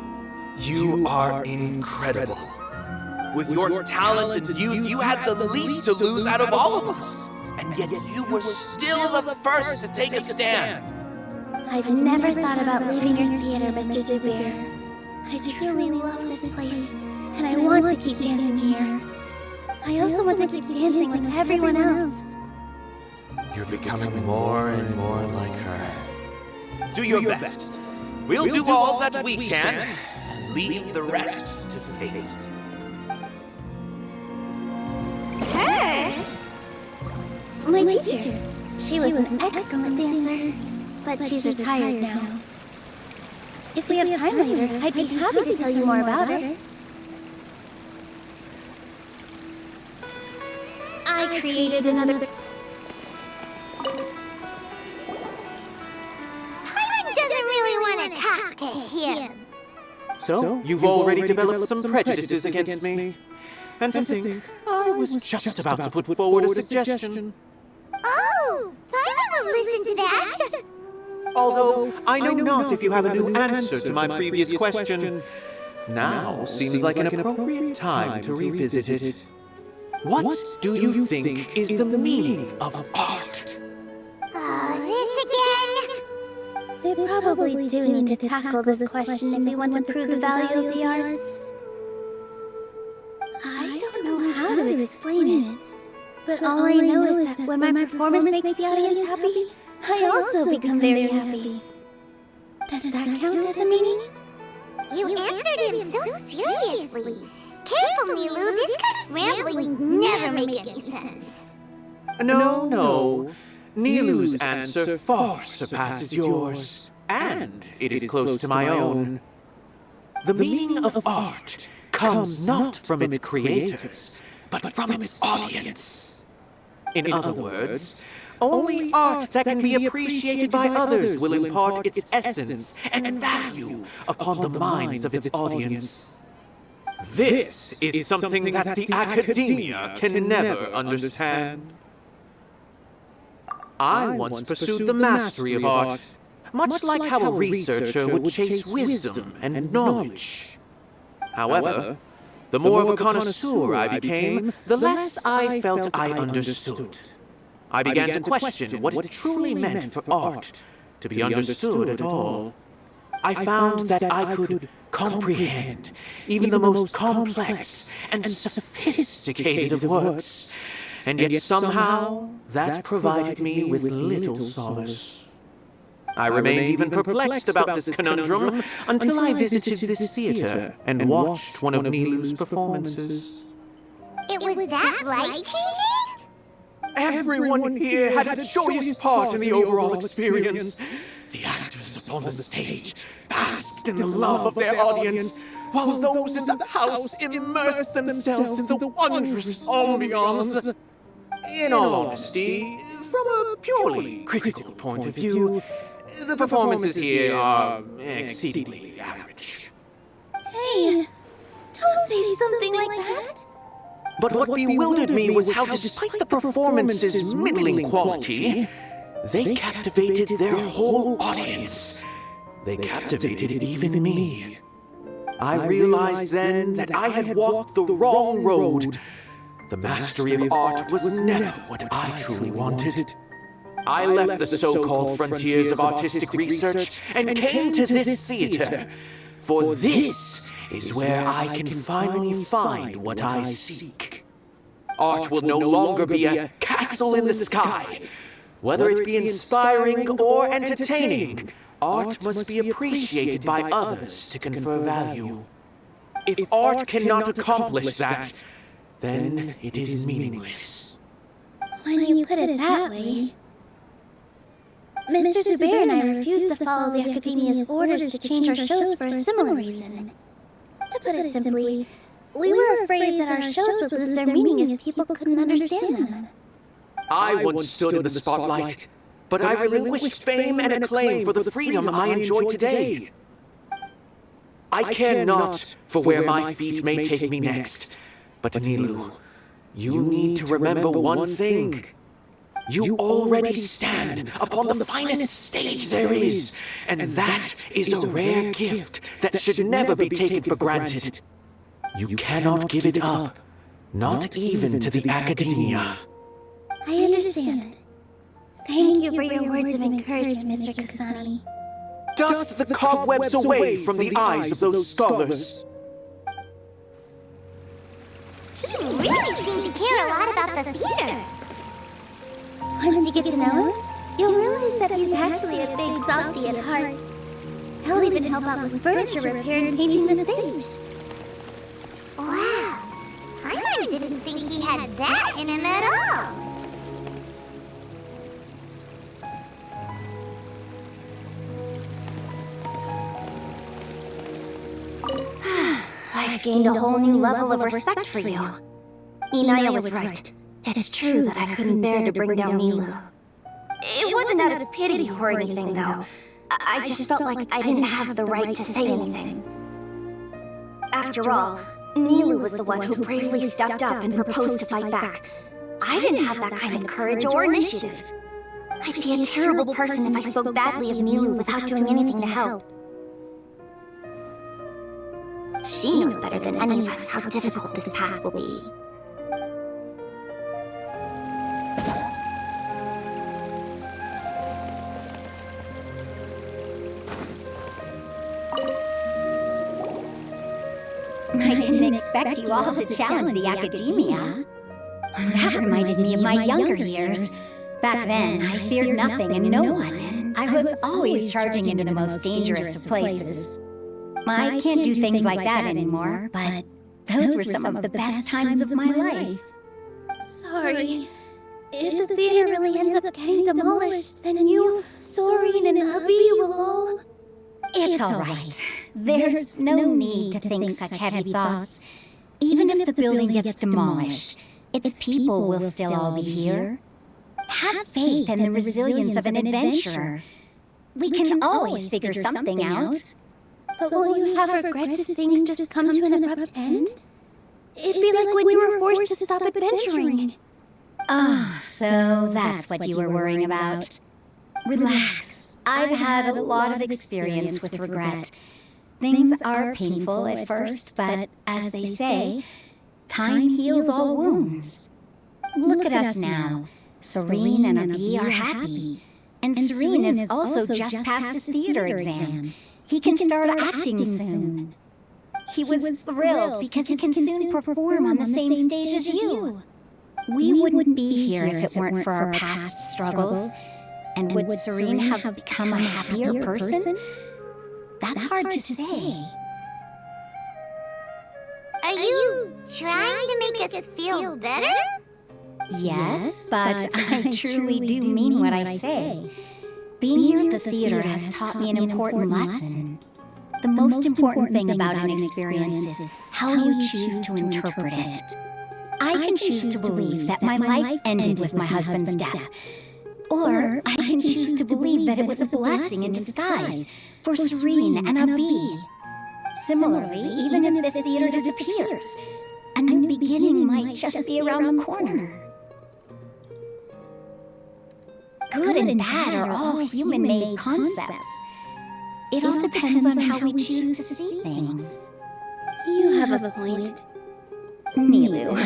you are incredible. With your talent and youth, you had the least to lose out of all of us. And yet you were still the first to take a stand. I've never thought about leaving your theater, Mr. Zubair. I truly love this place, and I want to keep dancing here. I also want to keep dancing like everyone else. You're becoming more and more like her. Do your best. We'll do all that we can, and leave the rest to fate. Her? My teacher. She was an excellent dancer, but she's retired now. If we have time later, I'd be happy to tell you more about her. I created another... Paimon doesn't really want to talk to him. So, you've already developed some prejudices against me. And to think, I was just about to put forward a suggestion. Oh, Paimon will listen to that. Although, I know not if you have a new answer to my previous question. Now seems like an appropriate time to revisit it. What do you think is the meaning of art? Oh, this again? We probably do need to tackle this question if we want to prove the value of the arts. I don't know how to explain it, but all I know is that when my performance makes the audience happy, I also become very happy. Does that count as a meaning? You answered him so seriously. Careful, Nilou, this guy's ramblings never make any sense. No. Nilou's answer far surpasses yours, and it is close to my own. The meaning of art comes not from its creators, but from its audience. In other words, only art that can be appreciated by others will impart its essence and value upon the minds of its audience. This is something that the academia can never understand. I once pursued the mastery of art, much like how a researcher would chase wisdom and knowledge. However, the more of a connoisseur I became, the less I felt I understood. I began to question what it truly meant for art to be understood at all. I found that I could comprehend even the most complex and sophisticated of works, and yet somehow that provided me with little solace. I remained even perplexed about this conundrum until I visited this theater and watched one of Nilou's performances. It was that life-changing? Everyone here had a joyous part in the overall experience. The actors upon the stage basked in the love of their audience, while those in the house immersed themselves in the wondrous ambiance. In all honesty, from a purely critical point of view, the performances here are exceedingly average. Hey, don't say something like that. But what bewildered me was how, despite the performance's middling quality, they captivated their whole audience. They captivated even me. I realized then that I had walked the wrong road. The mastery of art was never what I truly wanted. I left the so-called frontiers of artistic research and came to this theater, for this is where I can finally find what I seek. Art will no longer be a castle in the sky. Whether it be inspiring or entertaining, art must be appreciated by others to confer value. If art cannot accomplish that, then it is meaningless. When you put it that way... Mr. Zubair and I refused to follow the Academia's orders to change our shows for a similar reason. To put it simply, we were afraid that our shows would lose their meaning if people couldn't understand them. I once stood in the spotlight, but I relinquished fame and acclaim for the freedom I enjoy today. I care not for where my feet may take me next, but Nilou, you need to remember one thing. You already stand upon the finest stage there is, and that is a rare gift that should never be taken for granted. You cannot give it up, not even to the Academia. I understand. Thank you for your words of encouragement, Mr. Kasani. Dust the cobwebs away from the eyes of those scholars. He really seemed to care a lot about the theater. Once you get to know him, you'll realize that he's actually a big softy at heart. He'll even help out with furniture repair and painting the stage. Wow, I didn't think he had that in him at all. I've gained a whole new level of respect for you. Inaya was right. It's true that I couldn't bear to bring down Nilou. It wasn't out of pity or anything, though. I just felt like I didn't have the right to say anything. After all, Nilou was the one who bravely stepped up and proposed to fight back. I didn't have that kind of courage or initiative. I'd be a terrible person if I spoke badly of Nilou without doing anything to help. She knows better than any of us how difficult this path will be. I didn't expect you all to challenge the Academia. That reminded me of my younger years. Back then, I feared nothing and no one, and I was always charging into the most dangerous of places. I can't do things like that anymore, but those were some of the best times of my life. Sorry. If the theater really ends up getting demolished, then you, Soren, and hubby will all... It's all right. There's no need to think such heavy thoughts. Even if the building gets demolished, its people will still all be here. Have faith in the resilience of an adventurer. We can always figure something out. But will you have regrets if things just come to an abrupt end? It'd be like when we were forced to stop adventuring. Ah, so that's what you were worrying about. Relax. I've had a lot of experience with regret. Things are painful at first, but as they say, time heals all wounds. Look at us now. Serene and Abi are happy. And Serene has also just passed his theater exam. He can start acting soon. He was thrilled because he can soon perform on the same stage as you. We wouldn't be here if it weren't for our past struggles. And would Serene have become a happier person? That's hard to say. Are you trying to make us feel better? Yes, but I truly do mean what I say. Being here at the theater has taught me an important lesson. The most important thing about an experience is how you choose to interpret it. I can choose to believe that my life ended with my husband's death. Or I can choose to believe that it was a blessing in disguise for Serene and Abi. Similarly, even if this theater disappears, a new beginning might just be around the corner. Good and bad are all human-made concepts. It all depends on how we choose to see things. You have a point. Nilou,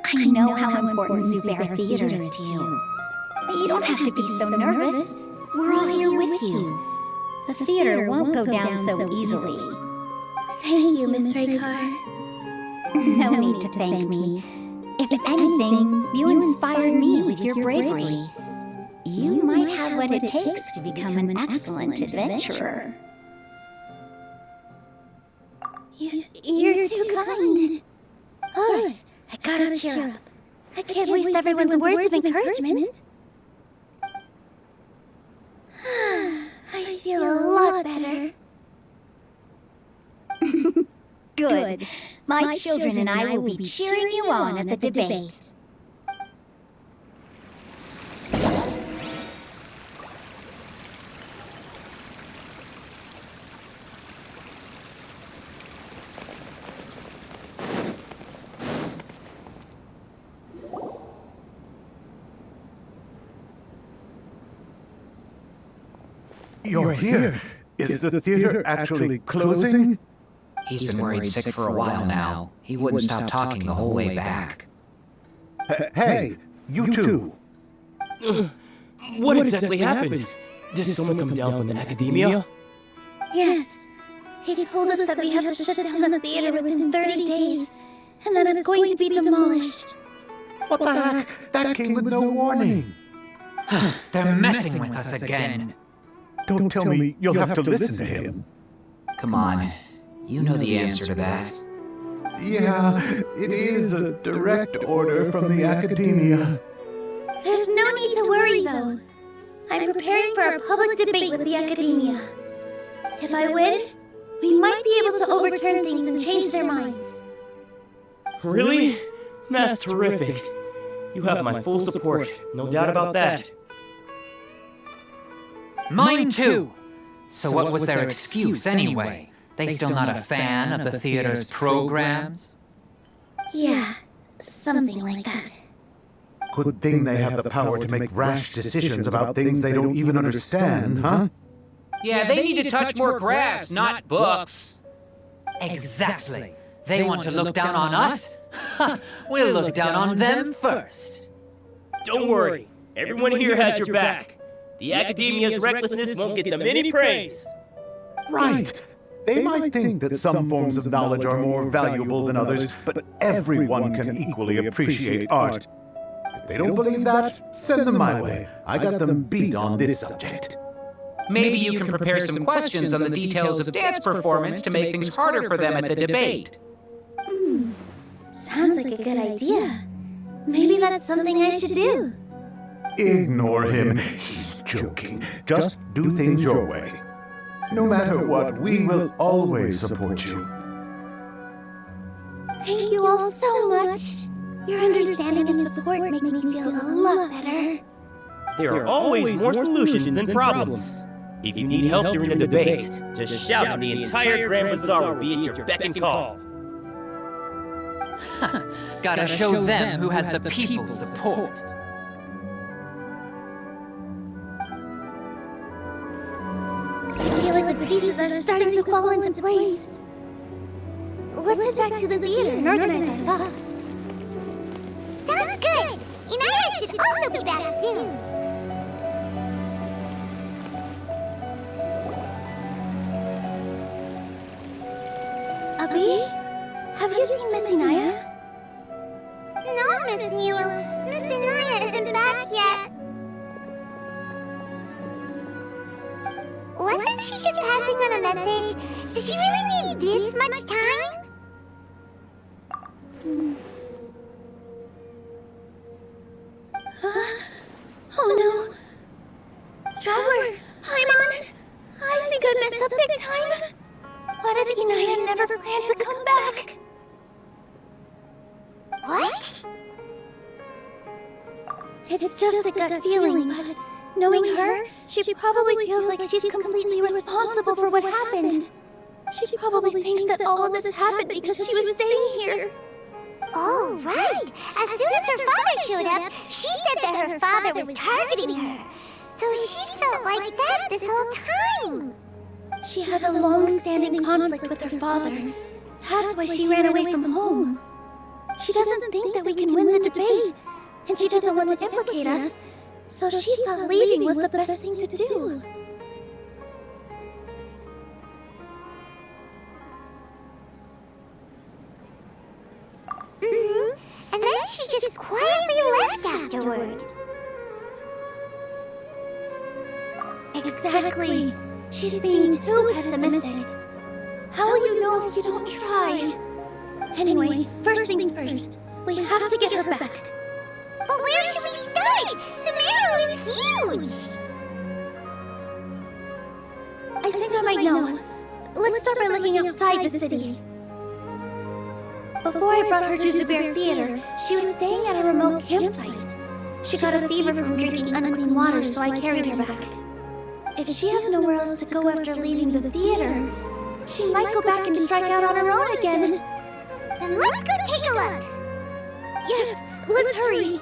I know how important Zubair Theater is to you. But you don't have to be so nervous. We're all here with you. The theater won't go down so easily. Thank you, Miss Raykar. No need to thank me. If anything, you inspired me with your bravery. You might have what it takes to become an excellent adventurer. You're too kind. All right, I gotta cheer up. I can't waste everyone's words of encouragement. I feel a lot better. Good. My children and I will be cheering you on at the debate. You're here. Is the theater actually closing? He's been worried sick for a while now. He wouldn't stop talking the whole way back. Hey, you two. What exactly happened? Did someone come down from the academia? Yes. He told us that we have to shut down the theater within 30 days, and that it's going to be demolished. What the heck? That came with no warning. They're messing with us again. Don't tell me you'll have to listen to him. Come on. You know the answer to that. Yeah, it is a direct order from the academia. There's no need to worry, though. I'm preparing for a public debate with the academia. If I win, we might be able to overturn things and change their minds. Really? That's terrific. You have my full support, no doubt about that. Mine too. So what was their excuse anyway? They still not a fan of the theater's programs? Yeah, something like that. Good thing they have the power to make rash decisions about things they don't even understand, huh? Yeah, they need to touch more grass, not books. Exactly. They want to look down on us? We'll look down on them first. Don't worry. Everyone here has your back. The academia's recklessness won't get them any praise. Right. They might think that some forms of knowledge are more valuable than others, but everyone can equally appreciate art. If they don't believe that, send them my way. I got them beat on this subject. Maybe you can prepare some questions on the details of dance performance to make things harder for them at the debate. Sounds like a good idea. Maybe that's something I should do. Ignore him. He's joking. Just do things your way. No matter what, we will always support you. Thank you all so much. Your understanding and support make me feel a lot better. There are always more solutions than problems. If you need help during the debate, just shout and the entire Grand Bazaar will be at your beck and call. Gotta show them who has the people's support. I feel like the pieces are starting to fall into place. Let's head back to the theater and organize our thoughts. Sounds good! Inaya should also be back soon. Abi? Have you seen Miss Inaya? No, Miss Nilou. Miss Inaya isn't back yet. Wasn't she just passing on a message? Does she really need this much time? Oh no. Traveler, Paimon, I think I messed up big time. What if Inaya never planned to come back? What? It's just a gut feeling, but knowing her, she probably feels like she's completely responsible for what happened. She probably thinks that all of this happened because she was staying here. Oh, right. As soon as her father showed up, she said that her father was targeting her. So she's felt like that this whole time. She has a long-standing conflict with her father. That's why she ran away from home. She doesn't think that we can win the debate, and she doesn't want to implicate us, so she thought leaving was the best thing to do. And then she just quietly left afterward. Exactly. She's being too pessimistic. How will you know if you don't try? Anyway, first things first. We have to get her back. But where should we start? Sumeru is huge! I think I might know. Let's start by looking outside the city. Before I brought her to Zubair Theater, she was staying at a remote campsite. She got a fever from drinking unclean water, so I carried her back. If she has nowhere else to go after leaving the theater, she might go back and strike out on her own again. Then let's go take a look! Yes, let's hurry!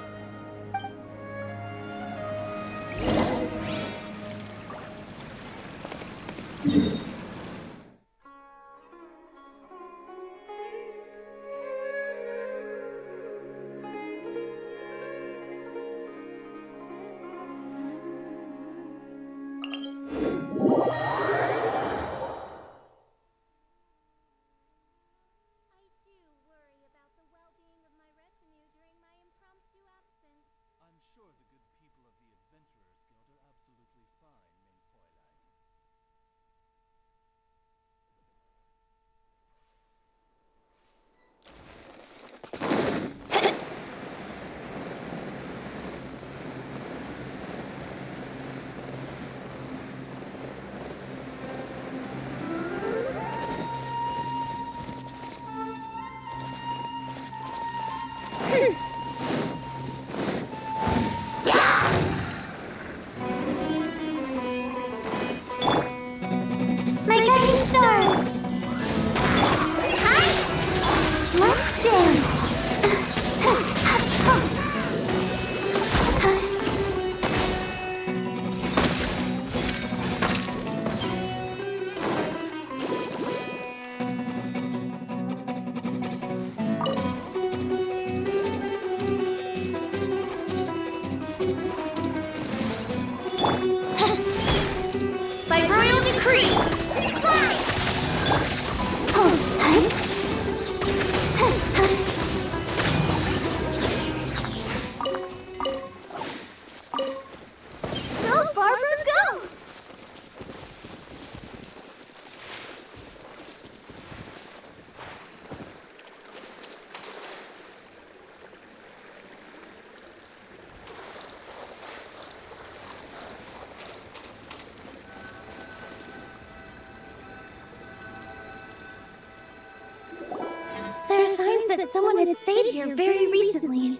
signs that someone had stayed here very recently.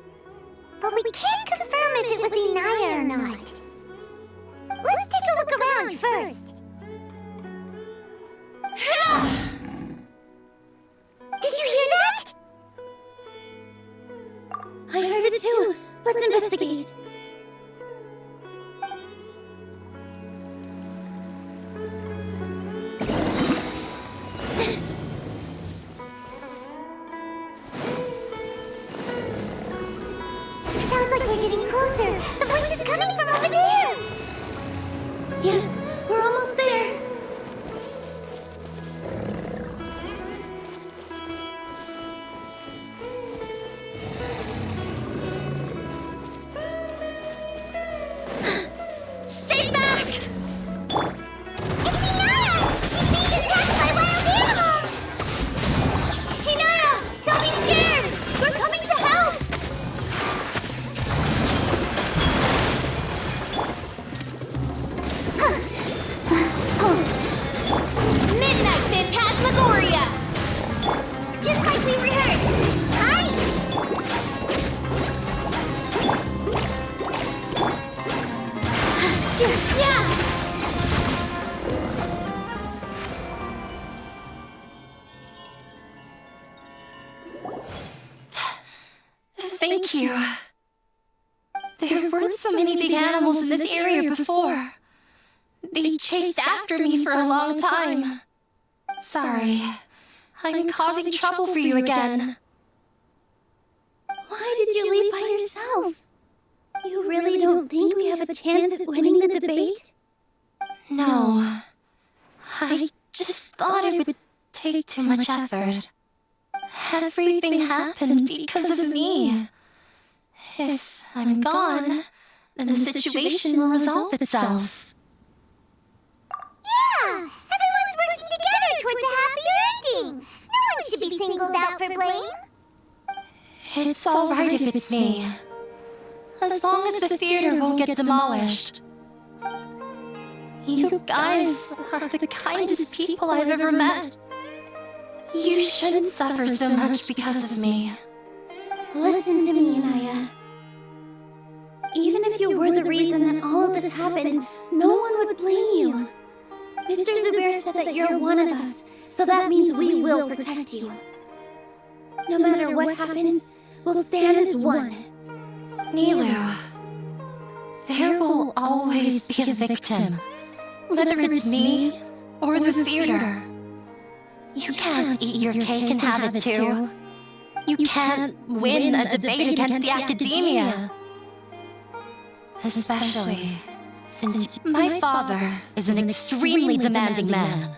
But we can't confirm if it was Inaya or not. Let's take a look around first. Did you hear that? I heard it too. Let's investigate. Sounds like we're getting closer. The voice is coming from over there. Yes, we're almost there. Stay back! It's Inaya! She's being attacked by wild animals! Hinaya, don't be scared! We're coming to help! Midnight Phantasmagoria! Just like we rehearsed. Hi! Yeah! Thank you. There weren't so many big animals in this area before. They chased after me for a long time. Sorry. I'm causing trouble for you again. Why did you leave by yourself? You really don't think we have a chance at winning the debate? No. I just thought it would take too much effort. Everything happened because of me. If I'm gone, then the situation will resolve itself. Yeah! Everyone's working together towards a happier ending. No one should be singled out for blame. It's all right if it's me. As long as the theater won't get demolished. You guys are the kindest people I've ever met. You shouldn't suffer so much because of me. Listen to me, Inaya. Even if you were the reason that all of this happened, no one would blame you. Mr. Zubair said that you're one of us, so that means we will protect you. No matter what happens, we'll stand as one. Nilou, there will always be a victim, whether it's me or the theater. You can't eat your cake and have it too. You can't win a debate against the academia. Especially since my father is an extremely demanding man.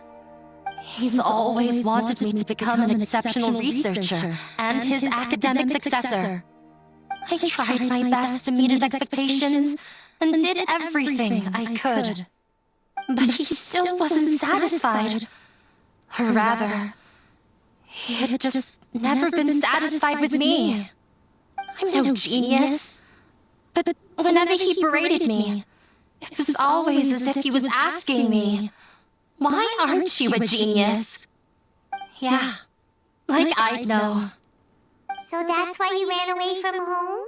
He's always wanted me to become an exceptional researcher and his academic successor. I tried my best to meet his expectations and did everything I could. But he still wasn't satisfied. Or rather, he had just never been satisfied with me. I'm no genius. But whenever he berated me, it was always as if he was asking me, "Why aren't you a genius?" Yeah, like I'd know. So that's why you ran away from home?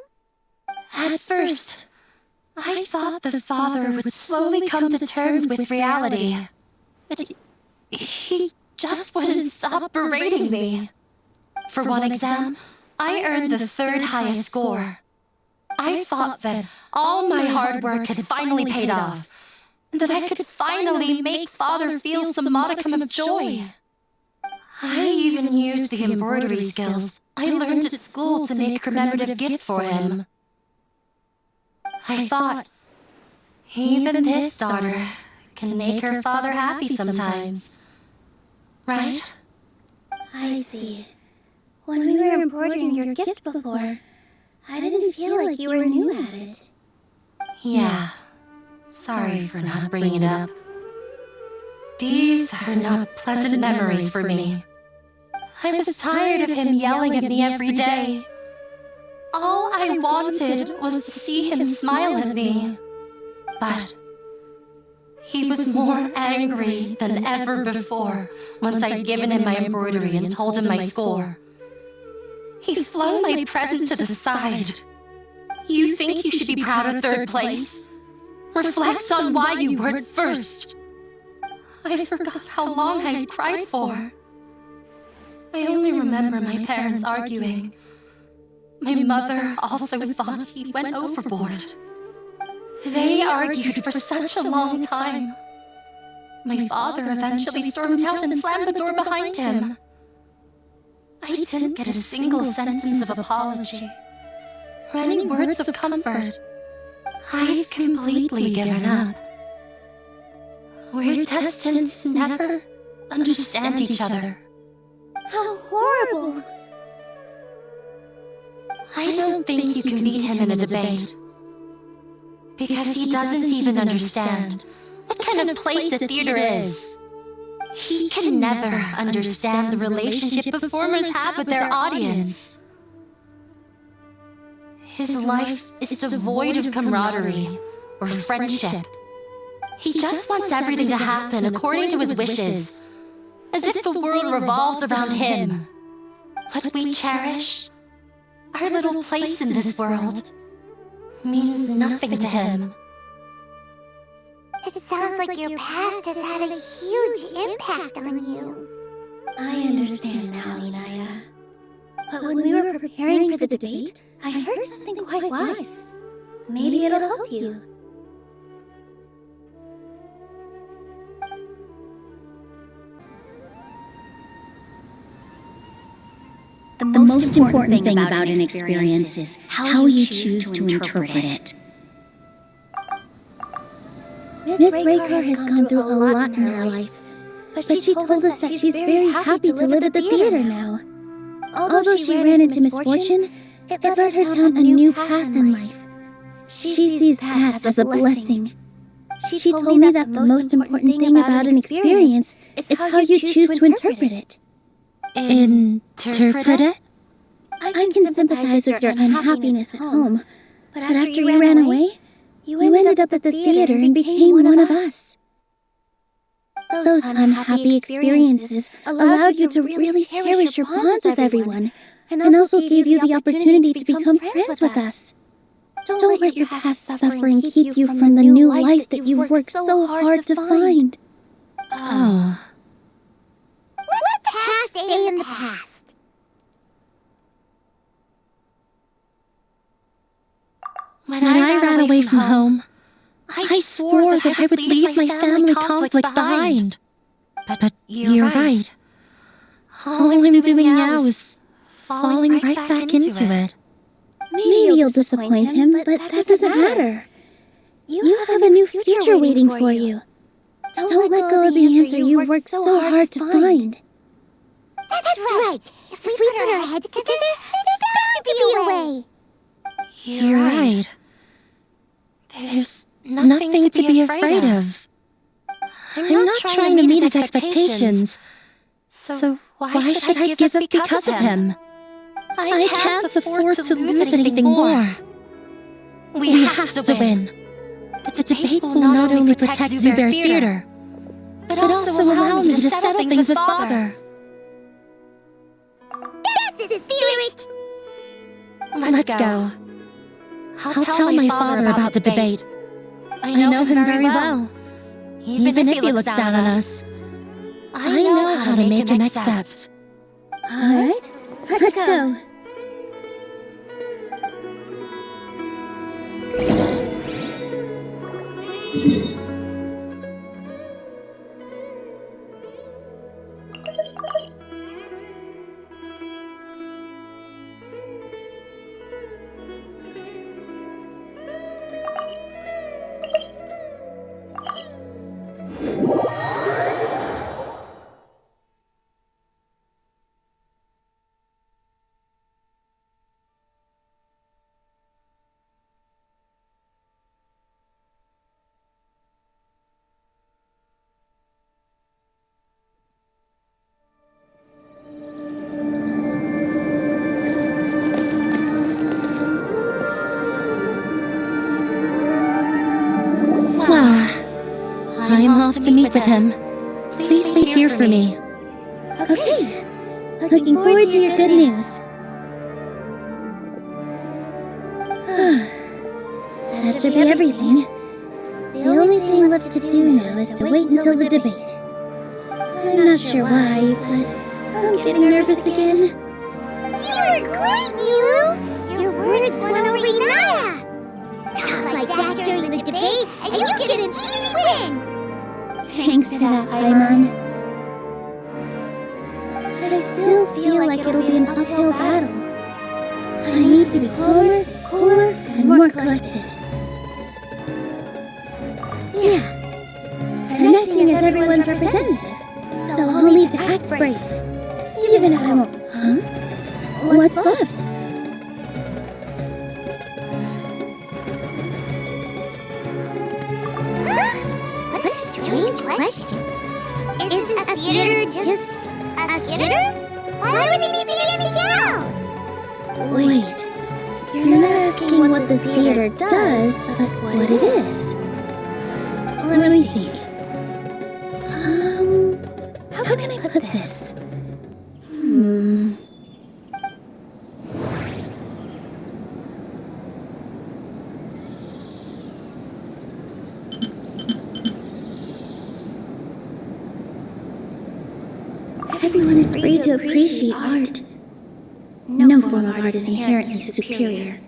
At first, I thought the father would slowly come to terms with reality. But he just wouldn't stop berating me. For one exam, I earned the third highest score. I thought that all my hard work had finally paid off, and that I could finally make Father feel some modicum of joy. I even used the embroidery skills I learned at school to make a commemorative gift for him. I thought, even this daughter can make her father happy sometimes. Right? I see. When we were embroidering your gift before, I didn't feel like you were new at it. Yeah. Sorry for not bringing it up. These are not pleasant memories for me. I was tired of him yelling at me every day. All I wanted was to see him smile at me. But he was more angry than ever before once I'd given him my embroidery and told him my score. He flung my present to the side. You think you should be proud of third place? Reflect on why you weren't first. I forgot how long I had cried for. I only remember my parents arguing. My mother also thought he went overboard. They argued for such a long time. My father eventually stormed out and slammed the door behind him. I didn't get a single sentence of apology or any words of comfort. I've completely given up. We're destined to never understand each other. How horrible! I don't think you can beat him in a debate. Because he doesn't even understand what kind of place a theater is. He can never understand the relationship performers have with their audience. His life is devoid of camaraderie or friendship. He just wants everything to happen according to his wishes, as if the world revolves around him. What we cherish, our little place in this world, means nothing to him. It sounds like your past has had a huge impact on you. I understand now, Inaya. But when we were preparing for the debate, I heard something quite wise. Maybe it'll help you. The most important thing about an experience is how you choose to interpret it. Miss Raycar has gone through a lot in her life, but she told us that she's very happy to live at the theater now. Although she ran into misfortune, it led her down a new path in life. She sees that as a blessing. She told me that the most important thing about an experience is how you choose to interpret it. Interpret it? I can sympathize with your unhappiness at home, but after you ran away, you ended up at the theater and became one of us. Those unhappy experiences allowed you to really cherish your bonds with everyone, and also gave you the opportunity to become friends with us. Don't let your past suffering keep you from the new life that you've worked so hard to find. Oh. Let the past stay in the past. When I ran away from home, I swore that I would leave my family conflicts behind. But you're right. All I'm doing now is falling right back into it. Maybe you'll disappoint him, but that doesn't matter. You have a new future waiting for you. Don't let go of the answer you worked so hard to find. That's right. If we put our heads together, there's bound to be a way. You're right. There's nothing to be afraid of. I'm not trying to meet his expectations. So why should I give up because of him? I can't afford to lose anything more. We have to win. The debate will not only protect Zubair Theater, but also allow me to settle things with Father. That's the spirit! Let's go. I'll tell my father about the debate. I know him very well. Even if he looks down on us, I know how to make him accept. Alright, let's go. I'm off to meet with him. Please wait here for me. Okay. Looking forward to your good news. That should be everything. The only thing left to do now is to wait until the debate. I'm not sure why, but I'm getting nervous again. You were great, Nilou! Your words won over Inaya! Talk like that during the debate, and you get an easy win! Thanks for that, Paimon. But I still feel like it'll be an uphill battle. I need to be calmer, cooler, and more collected. Yeah. I'm acting as everyone's representative, so I'll need to act brave. Even if I won't. Huh? What's left? What a strange question. Is a theater just a theater? Why would they need to be anything else? Wait. You're not asking what the theater does, but what it is. Let me think. How can I put this? Everyone is free to appreciate art. No form of art is inherently superior.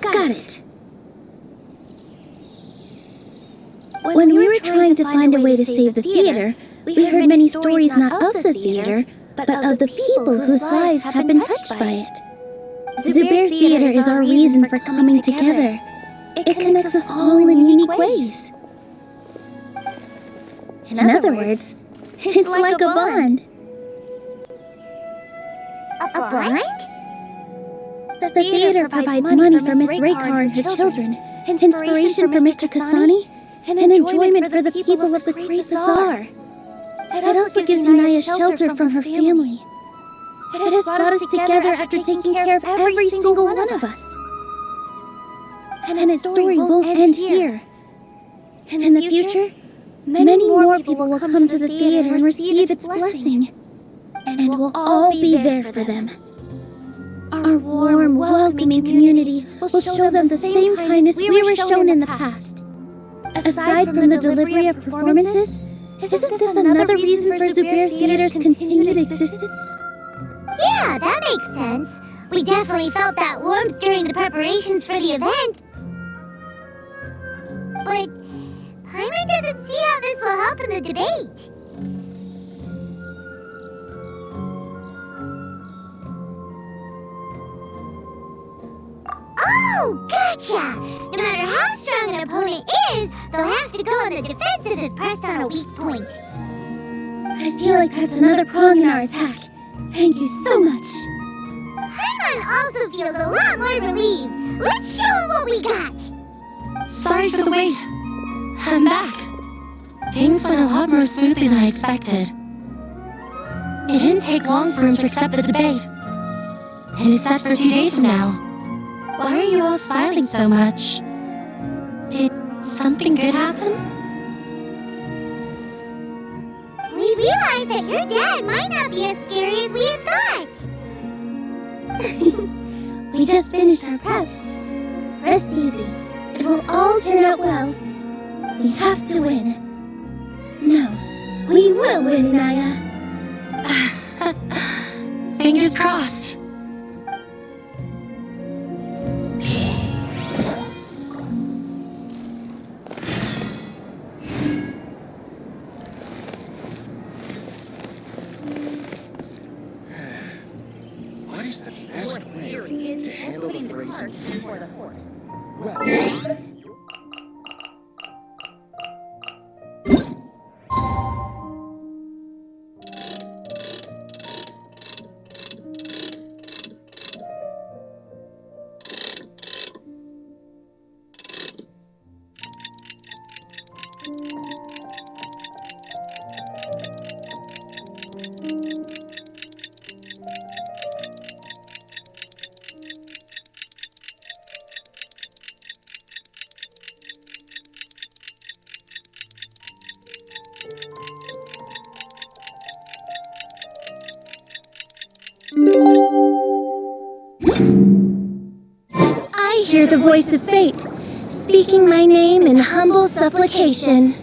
Got it. When we were trying to find a way to save the theater, we heard many stories not of the theater, but of the people whose lives have been touched by it. Zubair Theater is our reason for coming together. It connects us all in unique ways. In other words, it's like a bond. A bond? The theater provides money for Miss Raykar and her children, inspiration for Mr. Kasani, and enjoyment for the people of the Great Bazaar. It also gives Inaya shelter from her family. It has brought us together after taking care of every single one of us. And its story won't end here. In the future, many more people will come to the theater and receive its blessing. And we'll all be there for them. Our warm, welcoming community will show them the same kindness we were shown in the past. Aside from the delivery of performances, isn't this another reason for Zubair Theater's continued existence? Yeah, that makes sense. We definitely felt that warmth during the preparations for the event. But Paimon doesn't see how this will help in the debate. Oh, gotcha! No matter how strong an opponent is, they'll have to go on the defensive if pressed on a weak point. I feel like that's another prong in our attack. Thank you so much. Paimon also feels a lot more relieved. Let's show him what we got. Sorry for the wait. I'm back. Things went a lot more smoothly than I expected. It didn't take long for him to accept the debate. It is set for 2 days from now. Why are you all smiling so much? Did something good happen? We realized that your dad might not be as scary as we had thought. We just finished our prep. Rest easy. It will all turn out well. We have to win. No, we will win, Naya. Fingers crossed. What is the best way to handle the phrasing before the horse? Well, hear the voice of fate, speaking my name in humble supplication.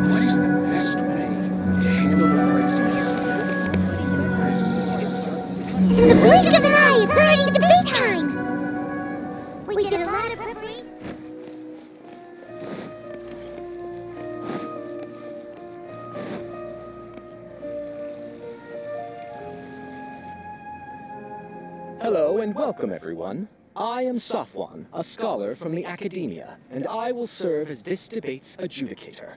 What is the best way to handle the phrasing here? In the blink of an eye, it's already debate time! We did a lot of preparation. Hello and welcome, everyone. I am Safwan, a scholar from the Academia, and I will serve as this debate's adjudicator.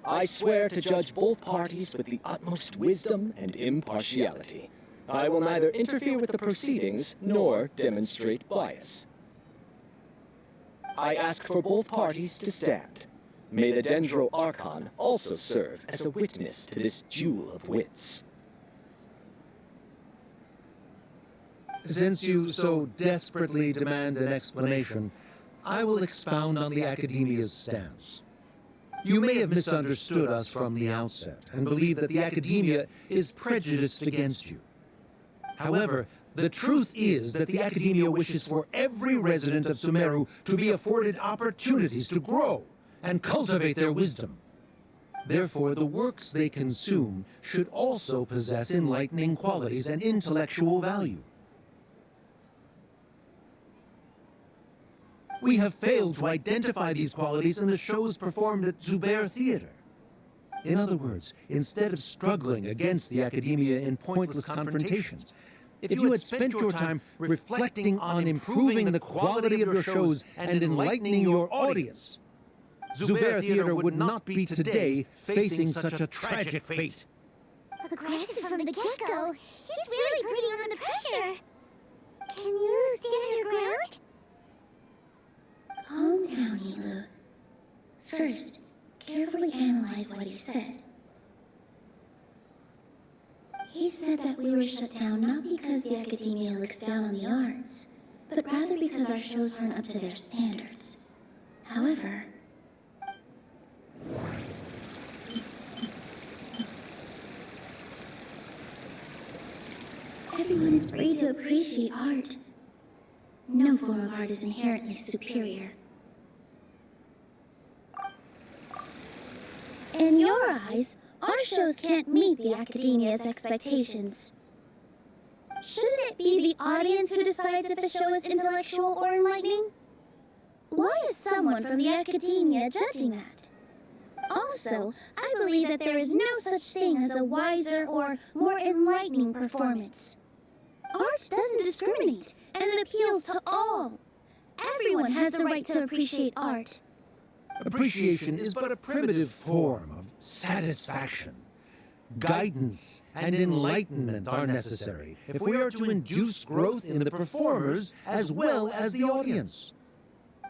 I swear to judge both parties with the utmost wisdom and impartiality. I will neither interfere with the proceedings nor demonstrate bias. I ask for both parties to stand. May the Dendro Archon also serve as a witness to this duel of wits. Since you so desperately demand an explanation, I will expound on the Academia's stance. You may have misunderstood us from the outset and believe that the Academia is prejudiced against you. However, the truth is that the Academia wishes for every resident of Sumeru to be afforded opportunities to grow and cultivate their wisdom. Therefore, the works they consume should also possess enlightening qualities and intellectual value. We have failed to identify these qualities in the shows performed at Zubair Theater. In other words, instead of struggling against the Academia in pointless confrontations, if you had spent your time reflecting on improving the quality of your shows and enlightening your audience, Zubair Theater would not be today facing such a tragic fate. Aggressive from the get-go, he's really putting on the pressure. Can you stand your ground? Calm down, Nilou. First, carefully analyze what he said. He said that we were shut down not because the Academia looks down on the arts, but rather because our shows aren't up to their standards. However, everyone is free to appreciate art. No form of art is inherently superior. In your eyes, our shows can't meet the Academia's expectations. Shouldn't it be the audience who decides if a show is intellectual or enlightening? Why is someone from the Academia judging that? Also, I believe that there is no such thing as a wiser or more enlightening performance. Art doesn't discriminate, and it appeals to all. Everyone has the right to appreciate art. Appreciation is but a primitive form of satisfaction. Guidance and enlightenment are necessary if we are to induce growth in the performers as well as the audience.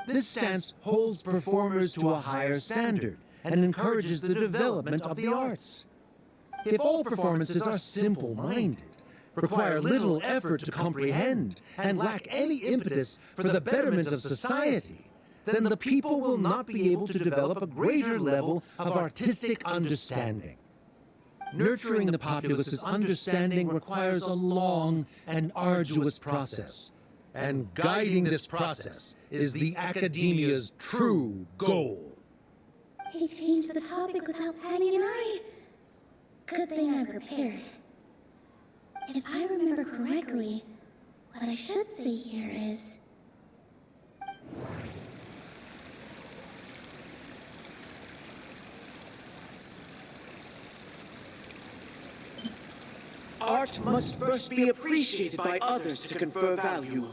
This stance holds performers to a higher standard and encourages the development of the arts. If all performances are simple-minded, require little effort to comprehend, and lack any impetus for the betterment of society, then the people will not be able to develop a greater level of artistic understanding. Nurturing the populace's understanding requires a long and arduous process, and guiding this process is the Academia's true goal. He changed the topic without batting an eye. Good thing I prepared. If I remember correctly, what I should say here is... art must first be appreciated by others to confer value.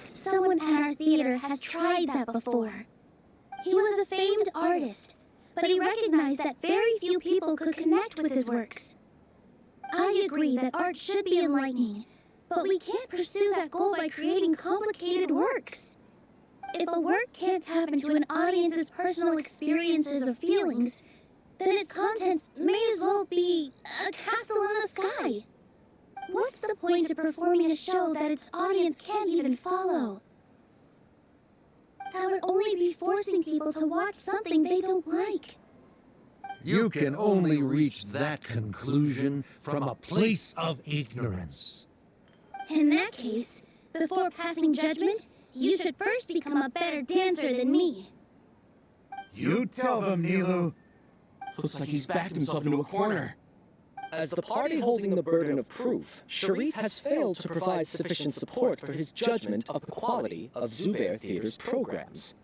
Someone at our theater has tried that before. He was a famed artist, but he recognized that very few people could connect with his works. I agree that art should be enlightening, but we can't pursue that goal by creating complicated works. If a work can't tap into an audience's personal experiences or feelings, then its contents may as well be a castle in the sky. What's the point of performing a show that its audience can't even follow? That would only be forcing people to watch something they don't like. You can only reach that conclusion from a place of ignorance. In that case, before passing judgment, you should first become a better dancer than me. You tell them, Nilou. Looks like he's backed himself into a corner. As the party holding the burden of proof, Sharif has failed to provide sufficient support for his judgment of the quality of Zubair Theater's programs.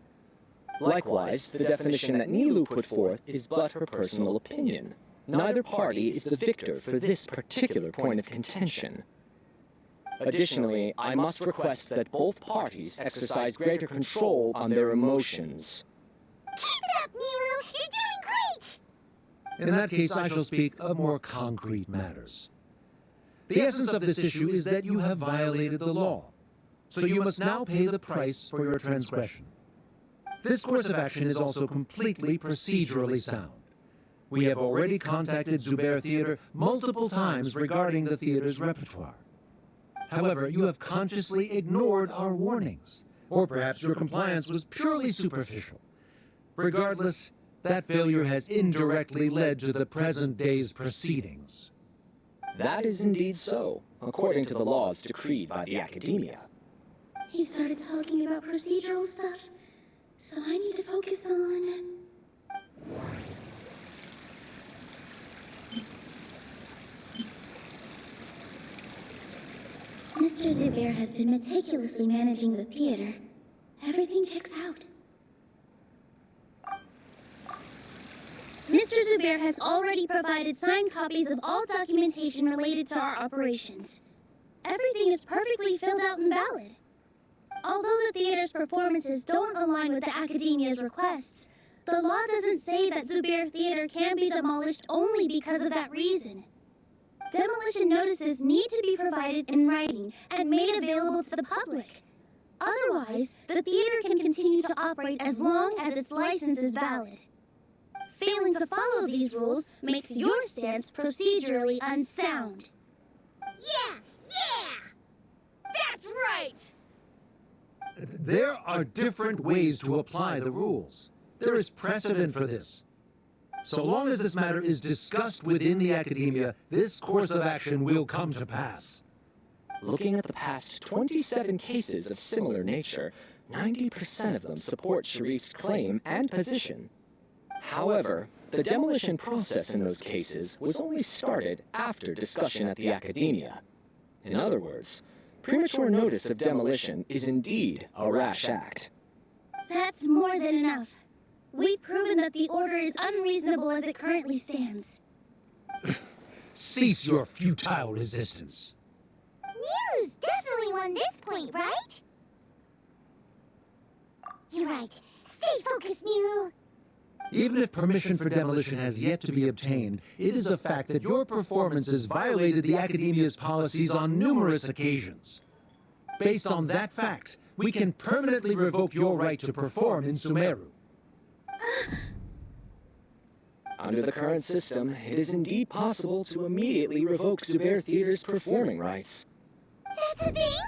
Likewise, the definition that Nilou put forth is but her personal opinion. Neither party is the victor for this particular point of contention. Additionally, I must request that both parties exercise greater control on their emotions. Keep it up, Nilou! You're doing great! In that case, I shall speak of more concrete matters. The essence of this issue is that you have violated the law, so you must now pay the price for your transgression. This course of action is also completely procedurally sound. We have already contacted Zubair Theater multiple times regarding the theater's repertoire. However, you have consciously ignored our warnings, or perhaps your compliance was purely superficial. Regardless, that failure has indirectly led to the present day's proceedings. That is indeed so, according to the laws decreed by the Academia. He started talking about procedural stuff, so I need to focus on... Mr. Zubair has been meticulously managing the theater. Everything checks out. Mr. Zubair has already provided signed copies of all documentation related to our operations. Everything is perfectly filled out and valid. Although the theater's performances don't align with the Academia's requests, the law doesn't say that Zubair Theater can be demolished only because of that reason. Demolition notices need to be provided in writing and made available to the public. Otherwise, the theater can continue to operate as long as its license is valid. Failing to follow these rules makes your stance procedurally unsound. Yeah! That's right! There are different ways to apply the rules. There is precedent for this. So long as this matter is discussed within the Academia, this course of action will come to pass. Looking at the past 27 cases of similar nature, 90% of them support Sharif's claim and position. However, the demolition process in those cases was only started after discussion at the Academia. In other words, premature notice of demolition is indeed a rash act. That's more than enough. We've proven that the order is unreasonable as it currently stands. Cease your futile resistance. Nilou's definitely won this point, right? You're right. Stay focused, Nilou. Even if permission for demolition has yet to be obtained, it is a fact that your performances violated the Academia's policies on numerous occasions. Based on that fact, we can permanently revoke your right to perform in Sumeru. Under the current system, it is indeed possible to immediately revoke Zubair Theater's performing rights. That's a thing?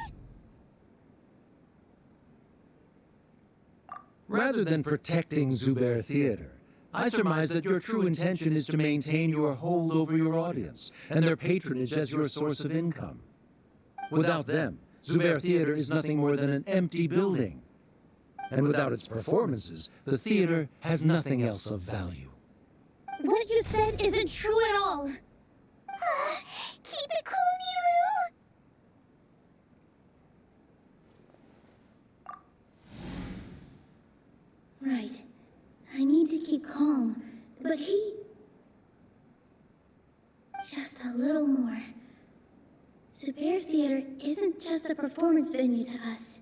Rather than protecting Zubair Theater, I surmise that your true intention is to maintain your hold over your audience and their patronage as your source of income. Without them, Zubair Theater is nothing more than an empty building. And without its performances, the theater has nothing else of value. What you said isn't true at all. Keep it cool, Nilou. Right. I need to keep calm, but he... just a little more. Zubair Theater isn't just a performance venue to us.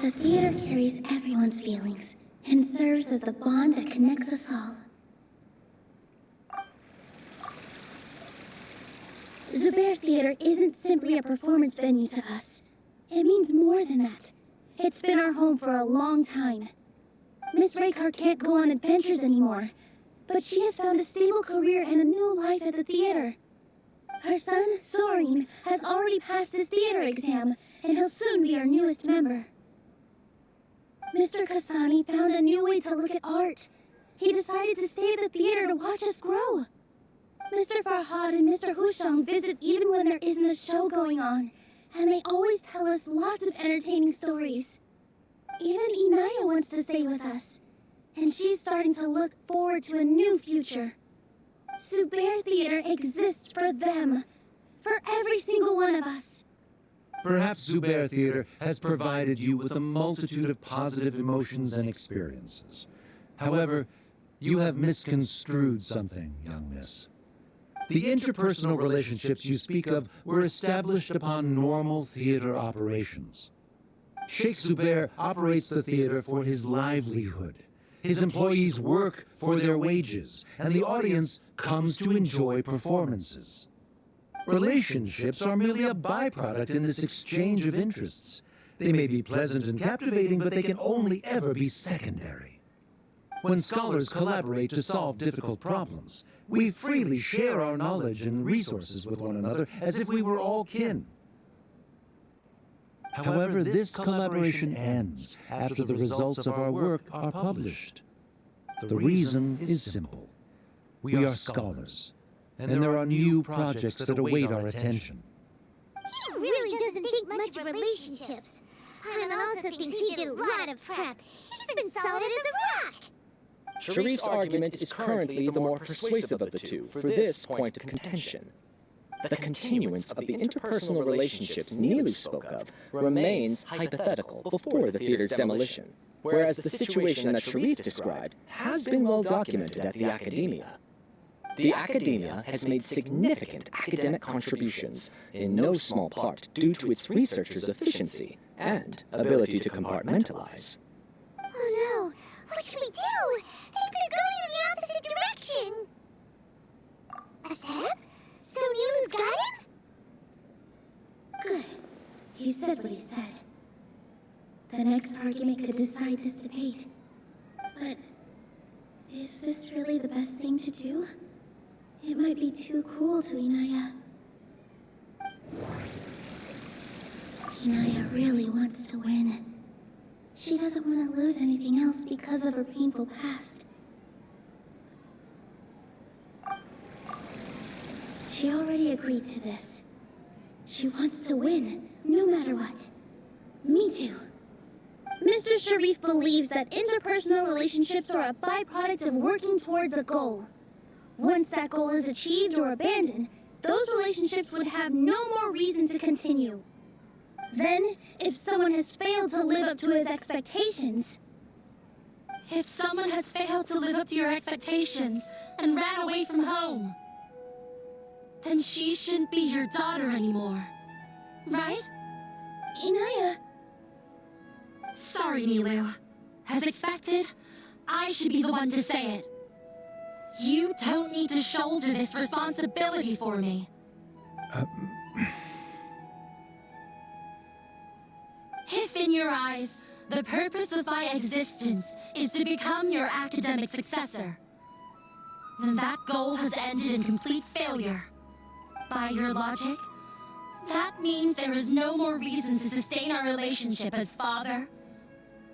The theater carries everyone's feelings and serves as the bond that connects us all. Zubair Theater isn't simply a performance venue to us. It means more than that. It's been our home for a long time. Miss Raykar can't go on adventures anymore, but she has found a stable career and a new life at the theater. Her son, Soren, has already passed his theater exam, and he'll soon be our newest member. Mr. Kasani found a new way to look at art. He decided to stay at the theater to watch us grow. Mr. Farhad and Mr. Hushang visit even when there isn't a show going on, and they always tell us lots of entertaining stories. Even Inaya wants to stay with us, and she's starting to look forward to a new future. Zubair Theater exists for them, for every single one of us. Perhaps Zubair Theater has provided you with a multitude of positive emotions and experiences. However, you have misconstrued something, young miss. The interpersonal relationships you speak of were established upon normal theater operations. Sheikh Zubair operates the theater for his livelihood. His employees work for their wages, and the audience comes to enjoy performances. Relationships are merely a byproduct in this exchange of interests. They may be pleasant and captivating, but they can only ever be secondary. When scholars collaborate to solve difficult problems, we freely share our knowledge and resources with one another as if we were all kin. However, this collaboration ends after the results of our work are published. The reason is simple. We are scholars, and there are new projects that await our attention. He really doesn't think much of relationships. And also thinks he did a lot of prep. He's been solid as a rock. Sharif's argument is currently the more persuasive of the two for this point of contention. The continuance of the interpersonal relationships Nilou spoke of remains hypothetical before the theater's demolition, whereas the situation that Sharif described has been well documented at the Academia. The Academia has made significant academic contributions, in no small part due to its researchers' efficiency and ability to compartmentalize. Oh no! What should we do? Things are going in the opposite direction! Asep? So Nilou's got him? Good. He said what he said. The next argument could decide this debate. But is this really the best thing to do? It might be too cruel to Inaya. Inaya really wants to win. She doesn't want to lose anything else because of her painful past. She already agreed to this. She wants to win, no matter what. Me too. Mr. Sharif believes that interpersonal relationships are a byproduct of working towards a goal. Once that goal is achieved or abandoned, those relationships would have no more reason to continue. Then, if someone has failed to live up to his expectations... If someone has failed to live up to your expectations and ran away from home, then she shouldn't be your daughter anymore. Right? Inaya... Sorry, Nilou. As expected, I should be the one to say it. You don't need to shoulder this responsibility for me. If in your eyes, the purpose of my existence is to become your academic successor, then that goal has ended in complete failure. By your logic, that means there is no more reason to sustain our relationship as father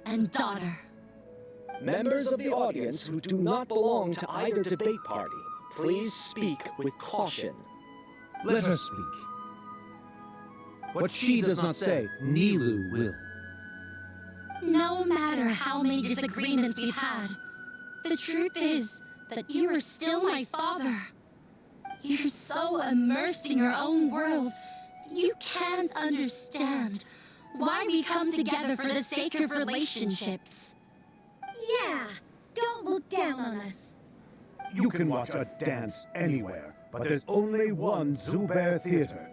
and daughter. Members of the audience who do not belong to either debate party, please speak with caution. Let her speak. What she does not say, Nilou will. No matter how many disagreements we've had, The truth is that you are still my father. You're so immersed in your own world, you can't understand why we come together for the sake of relationships. Yeah, don't look down on us. You can watch a dance anywhere, but there's only one Zubair Theater.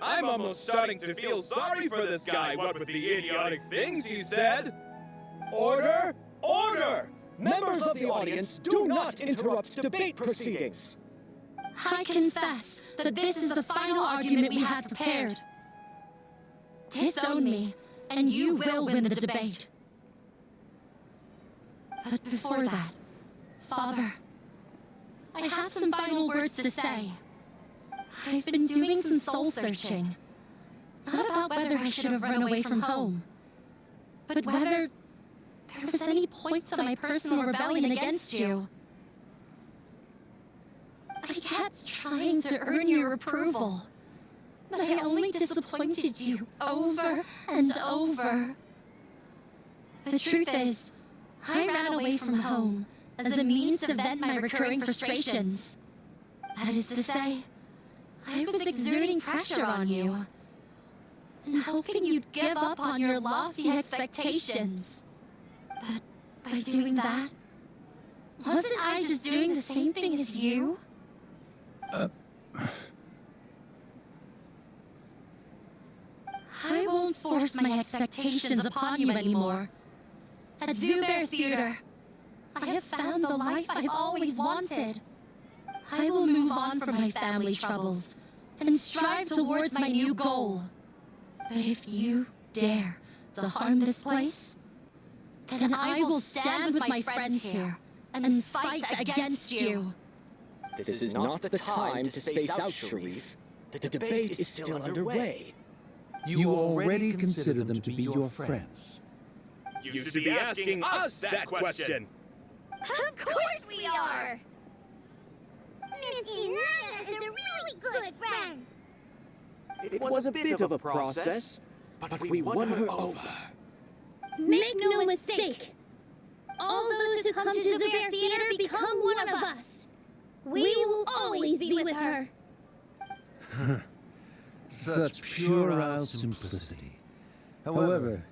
I'm almost starting to feel sorry for this guy, what with the idiotic things he said. Order! Order! Members of the audience, do not interrupt debate proceedings. I confess that this is the final argument we had prepared. Disown me, and you will win the debate. But before that, Father, I have some final words to say. I've been doing some soul-searching. Not about whether I should have run away from home, but whether there was any point to my personal rebellion against you. I kept trying to earn your approval, but I only disappointed you over and over. The truth is, I ran away from home as a means to vent my recurring frustrations. That is to say, I was exerting pressure on you, and hoping you'd give up on your lofty expectations. But by doing that, wasn't I just doing the same thing as you? I won't force my expectations upon you anymore. At Zubair Theater, I have found the life I've always wanted. I will move on from my family troubles and strive towards my new goal. But if you dare to harm this place, then I will stand with my friends here and fight against you. This is not the time to space out, Sharif. The debate is still underway. You already consider them to be your friends. You should be asking us that question. Of course we are! Miss Inaya is a really good friend. It was a bit of a process, but we won her over. Make no mistake. All those who come to Zubair Theater become one of us. We will always be with her. Such puerile simplicity. However,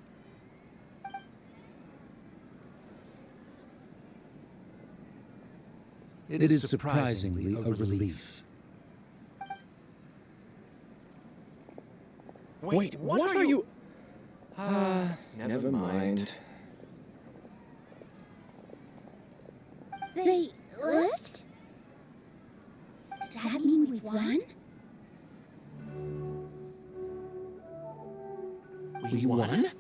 it is surprisingly a relief. Wait, what are you... never mind. They left? Does that mean we won? We won?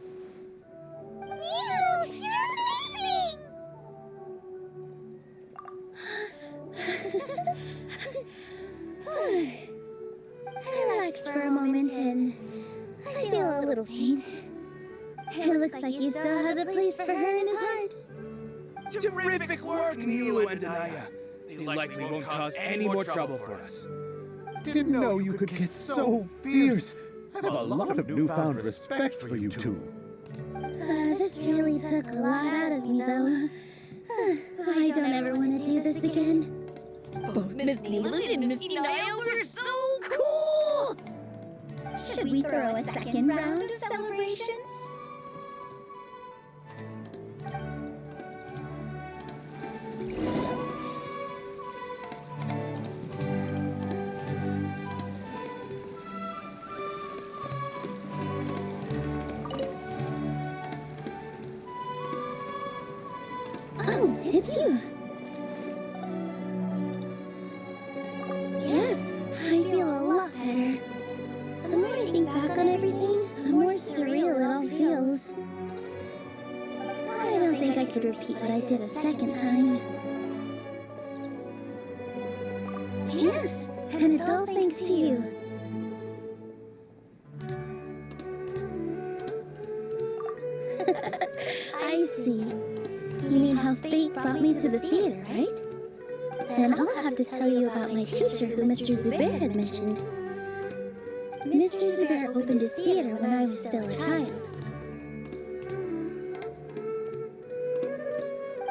Nilou, you're amazing! I relaxed for a moment and I feel a little faint. It looks like he still has a place for her in his heart. Terrific work, Nilou and Anaya. They likely won't cause any more trouble for us. Didn't know you could get so fierce. I have a lot of newfound respect for you two. This really took a lot out of me, though. I don't ever want to do this again. Both Miss Nilou and Miss Inaya were so cool! Should we throw a second round of celebrations? Oh, it's you. Yes, I feel a lot better. The more I think back on everything, the more surreal it all feels. I don't think I could repeat what I did a second time. Yes, and it's all thanks to you. I see. You mean how fate brought me to the theater, right? Then I'll have to tell you about my teacher who Mr. Zubair had mentioned. Mr. Zubair opened his theater when I was still a child.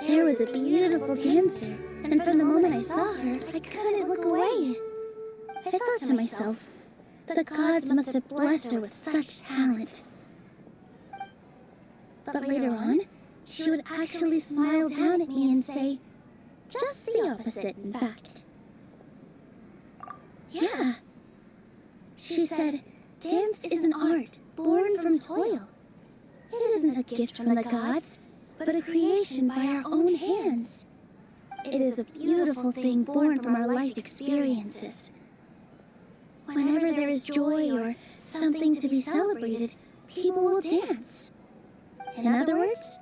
There was was a beautiful dancer, and from the moment I saw her, I couldn't look away. I thought to myself, the gods must have blessed her with such talent. But later on, she would actually smile down at me and say, just the opposite, in fact. Yeah. She said, dance is an art born from toil. It isn't a gift from the gods, but a creation by our own hands. It is a beautiful thing born from our life experiences. Whenever there is joy or something to be celebrated, people will dance. In other words,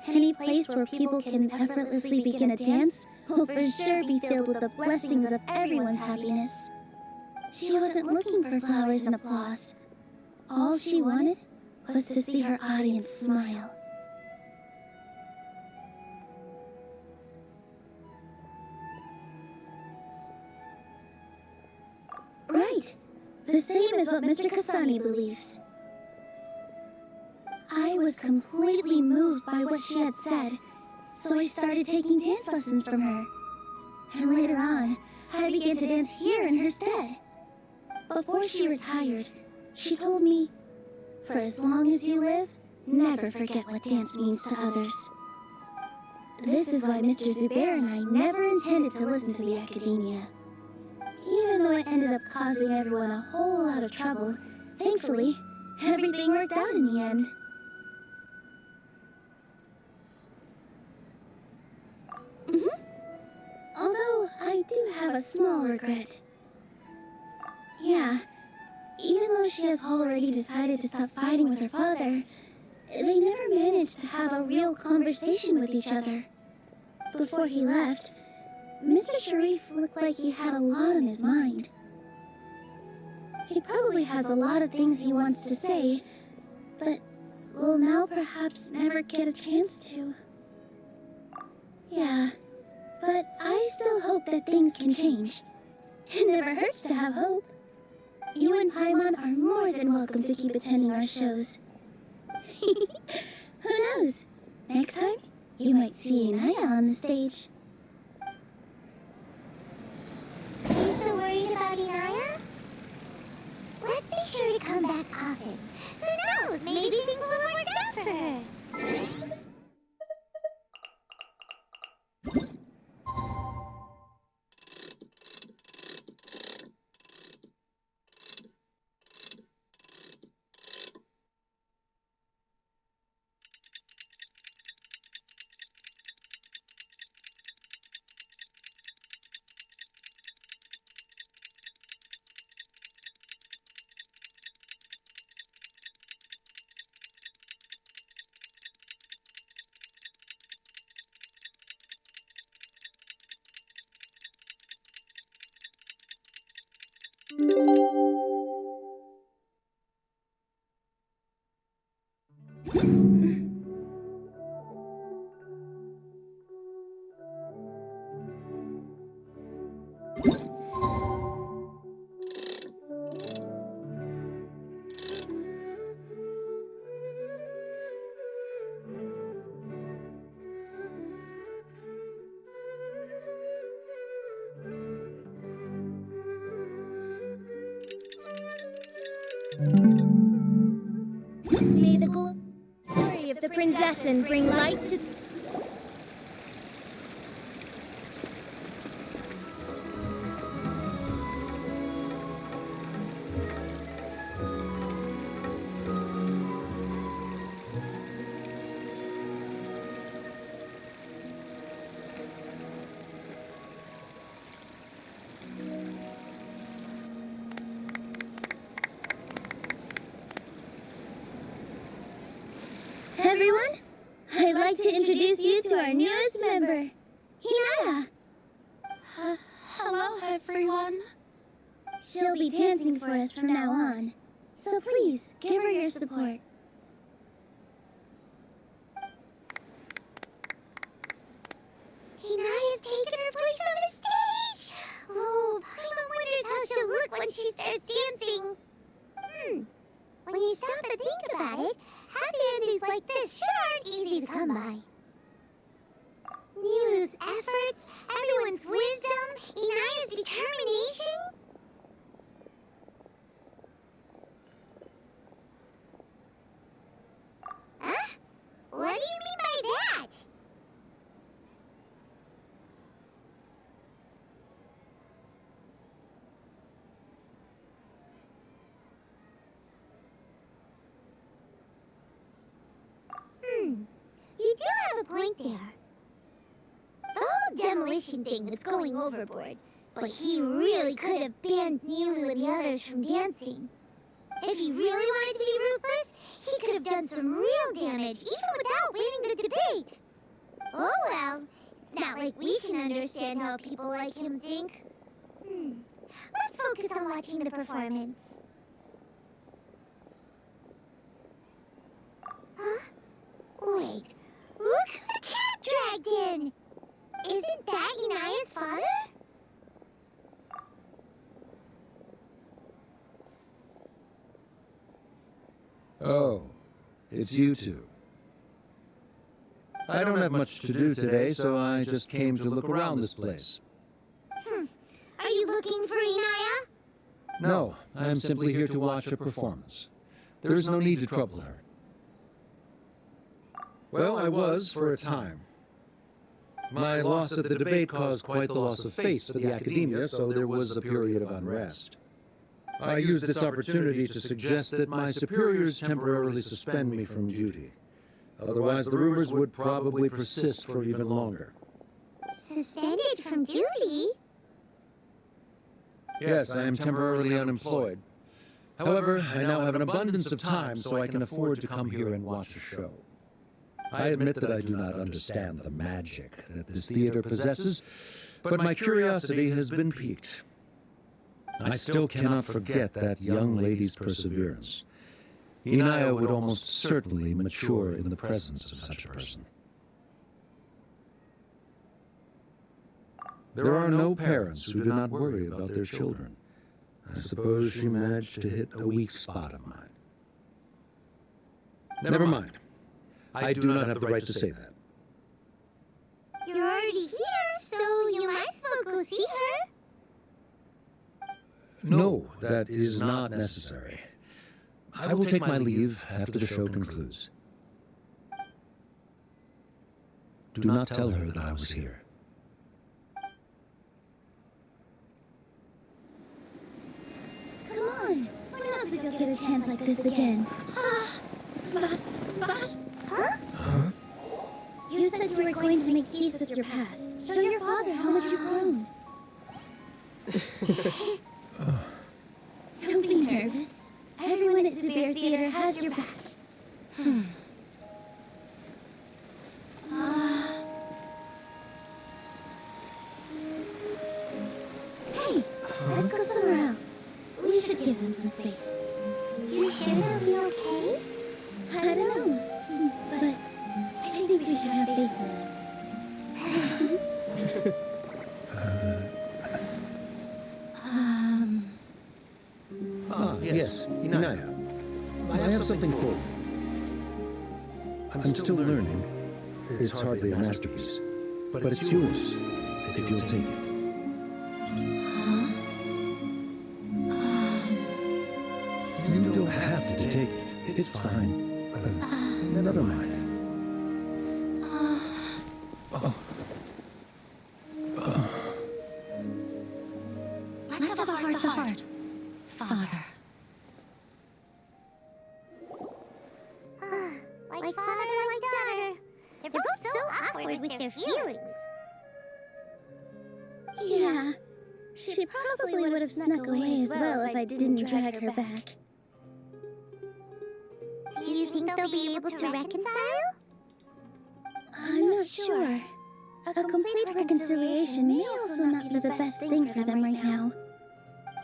any place where people can effortlessly begin a dance will for sure be filled with the blessings of everyone's happiness. She wasn't looking for flowers and applause. All she wanted was to see her audience smile. Right. The same as what Mr. Kasani believes. I was completely moved by what she had said, so I started taking dance lessons from her. And later on, I began to dance here in her stead. Before she retired, she told me, for as long as you live, never forget what dance means to others. This is why Mr. Zubair and I never intended to listen to the academia. Even though it ended up causing everyone a whole lot of trouble, thankfully, everything worked out in the end. Although I do have a small regret. Yeah, even though she has already decided to stop fighting with her father, they never managed to have a real conversation with each other. Before he left, Mr. Sharif looked like he had a lot on his mind. He probably has a lot of things he wants to say, but will now perhaps never get a chance to. Yeah, but I still hope that things can change. It never hurts to have hope. You and Paimon are more than welcome to keep attending our shows. Who knows? Next time, you might see Inaya on the stage. Are you still worried about Inaya? Let's be sure to come back often. Who knows? Maybe things will have worked out for her. May the glory of the Prinzessin bring light to... Everyone, I'd like to introduce you to our newest member, Hinaya. Hello, everyone. She'll be dancing for us from now on, so please give her your support. Hinaya's taken her place on the stage! Oh, Paimon wonders how she'll look when she starts dancing. When you stop and think about it, happy endings like this sure aren't easy to come by. You point there. The whole demolition thing was going overboard, but he really could have banned Nilou and the others from dancing. If he really wanted to be ruthless, he could have done some real damage even without winning the debate. Oh well, it's not like we can understand how people like him think. Let's focus on watching the performance. Huh? Wait, look who the cat dragged in! Isn't that Inaya's father? Oh, it's you two. I don't have much to do today, so I just came to look around this place. Are you looking for Inaya? No, I am simply here to watch a performance. There is no need to trouble her. Well, I was for a time. My loss at the debate caused quite the loss of face for the academia, so there was a period of unrest. I used this opportunity to suggest that my superiors temporarily suspend me from duty. Otherwise, the rumors would probably persist for even longer. Suspended from duty? Yes, I am temporarily unemployed. However, I now have an abundance of time, so I can afford to come here and watch a show. I admit that I do not understand the magic that this theater possesses, but my curiosity has been piqued. I still cannot forget that young lady's perseverance. Inaya would almost certainly mature in the presence of such a person. There are no parents who do not worry about their children. I suppose she managed to hit a weak spot of mine. Never mind. I do not have the right to say that. You're already here, so you might as well go see her. No, that is not necessary. I will take my leave after the show concludes. Do not tell her that I was here. Come on. Who knows if you'll get a chance like this again? Huh? You said you were going to make peace with your past. Show your father how much you've grown. Don't be nervous. Everyone at Zubair Theater has your back. Hey, let's go somewhere else. We should give them some space. You sure they'll be okay? I don't know, but I think we should have faith in them. Yes, Inaya. I have something for you. I'm still learning. It's hardly a masterpiece, but it's yours if you'll take it. You don't have to take it. It's fine. Never mind. Let's have a heart-to-heart, Father. Like father, like daughter. They're both so awkward with their feelings. Yeah, she probably would have snuck away as well if I didn't drag her back. Do you think they'll be able to reconcile? I'm not sure. A complete reconciliation may also not be the best thing for them right now.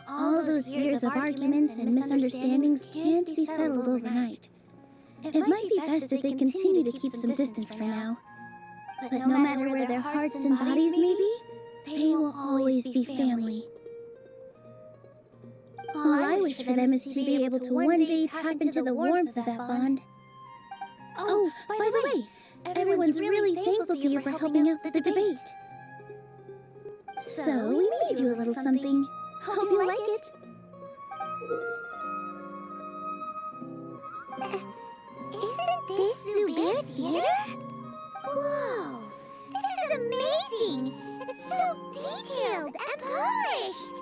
All those years of arguments and misunderstandings can't be settled overnight. It might be best if they continue to keep some distance for now. But no matter where their hearts and bodies may be, they will always be family. All I wish for them is to be able to one day tap into the warmth of that bond. Oh, by the way, everyone's really thankful to you for helping out the debate. So, we made you a little something. Hope you like it. Isn't this Zubair Theater? Whoa! This is amazing! It's so detailed and polished!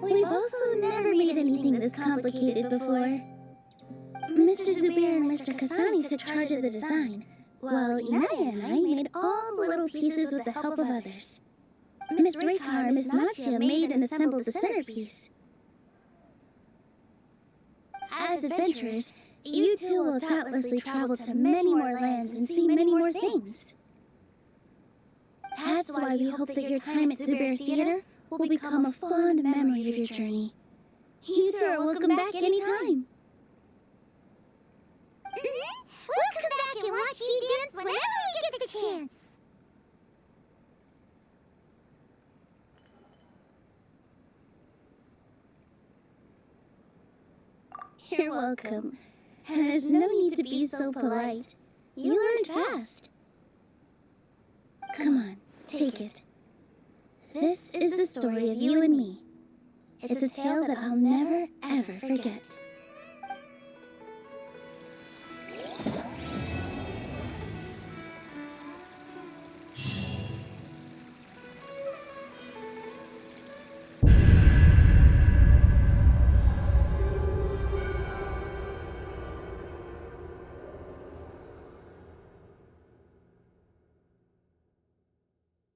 We've also never made anything this complicated before. Mr. Zubair and Mr. Kasani took charge of the design, Well, Inaya and I made all the little pieces with the help of others. Miss Rekar and Miss Nadia made and assembled the centerpiece. As adventurers, you two will doubtlessly travel to many more lands and see many more things. That's why we hope that your time at Zubair Theater will become a fond memory of your journey. You two are welcome back anytime. We'll come back and watch you dance whenever we get the chance. You're welcome. And there's no need to be so polite. You learned fast. Come on, take it. This is the story of you and me. It's a tale that I'll never, ever forget.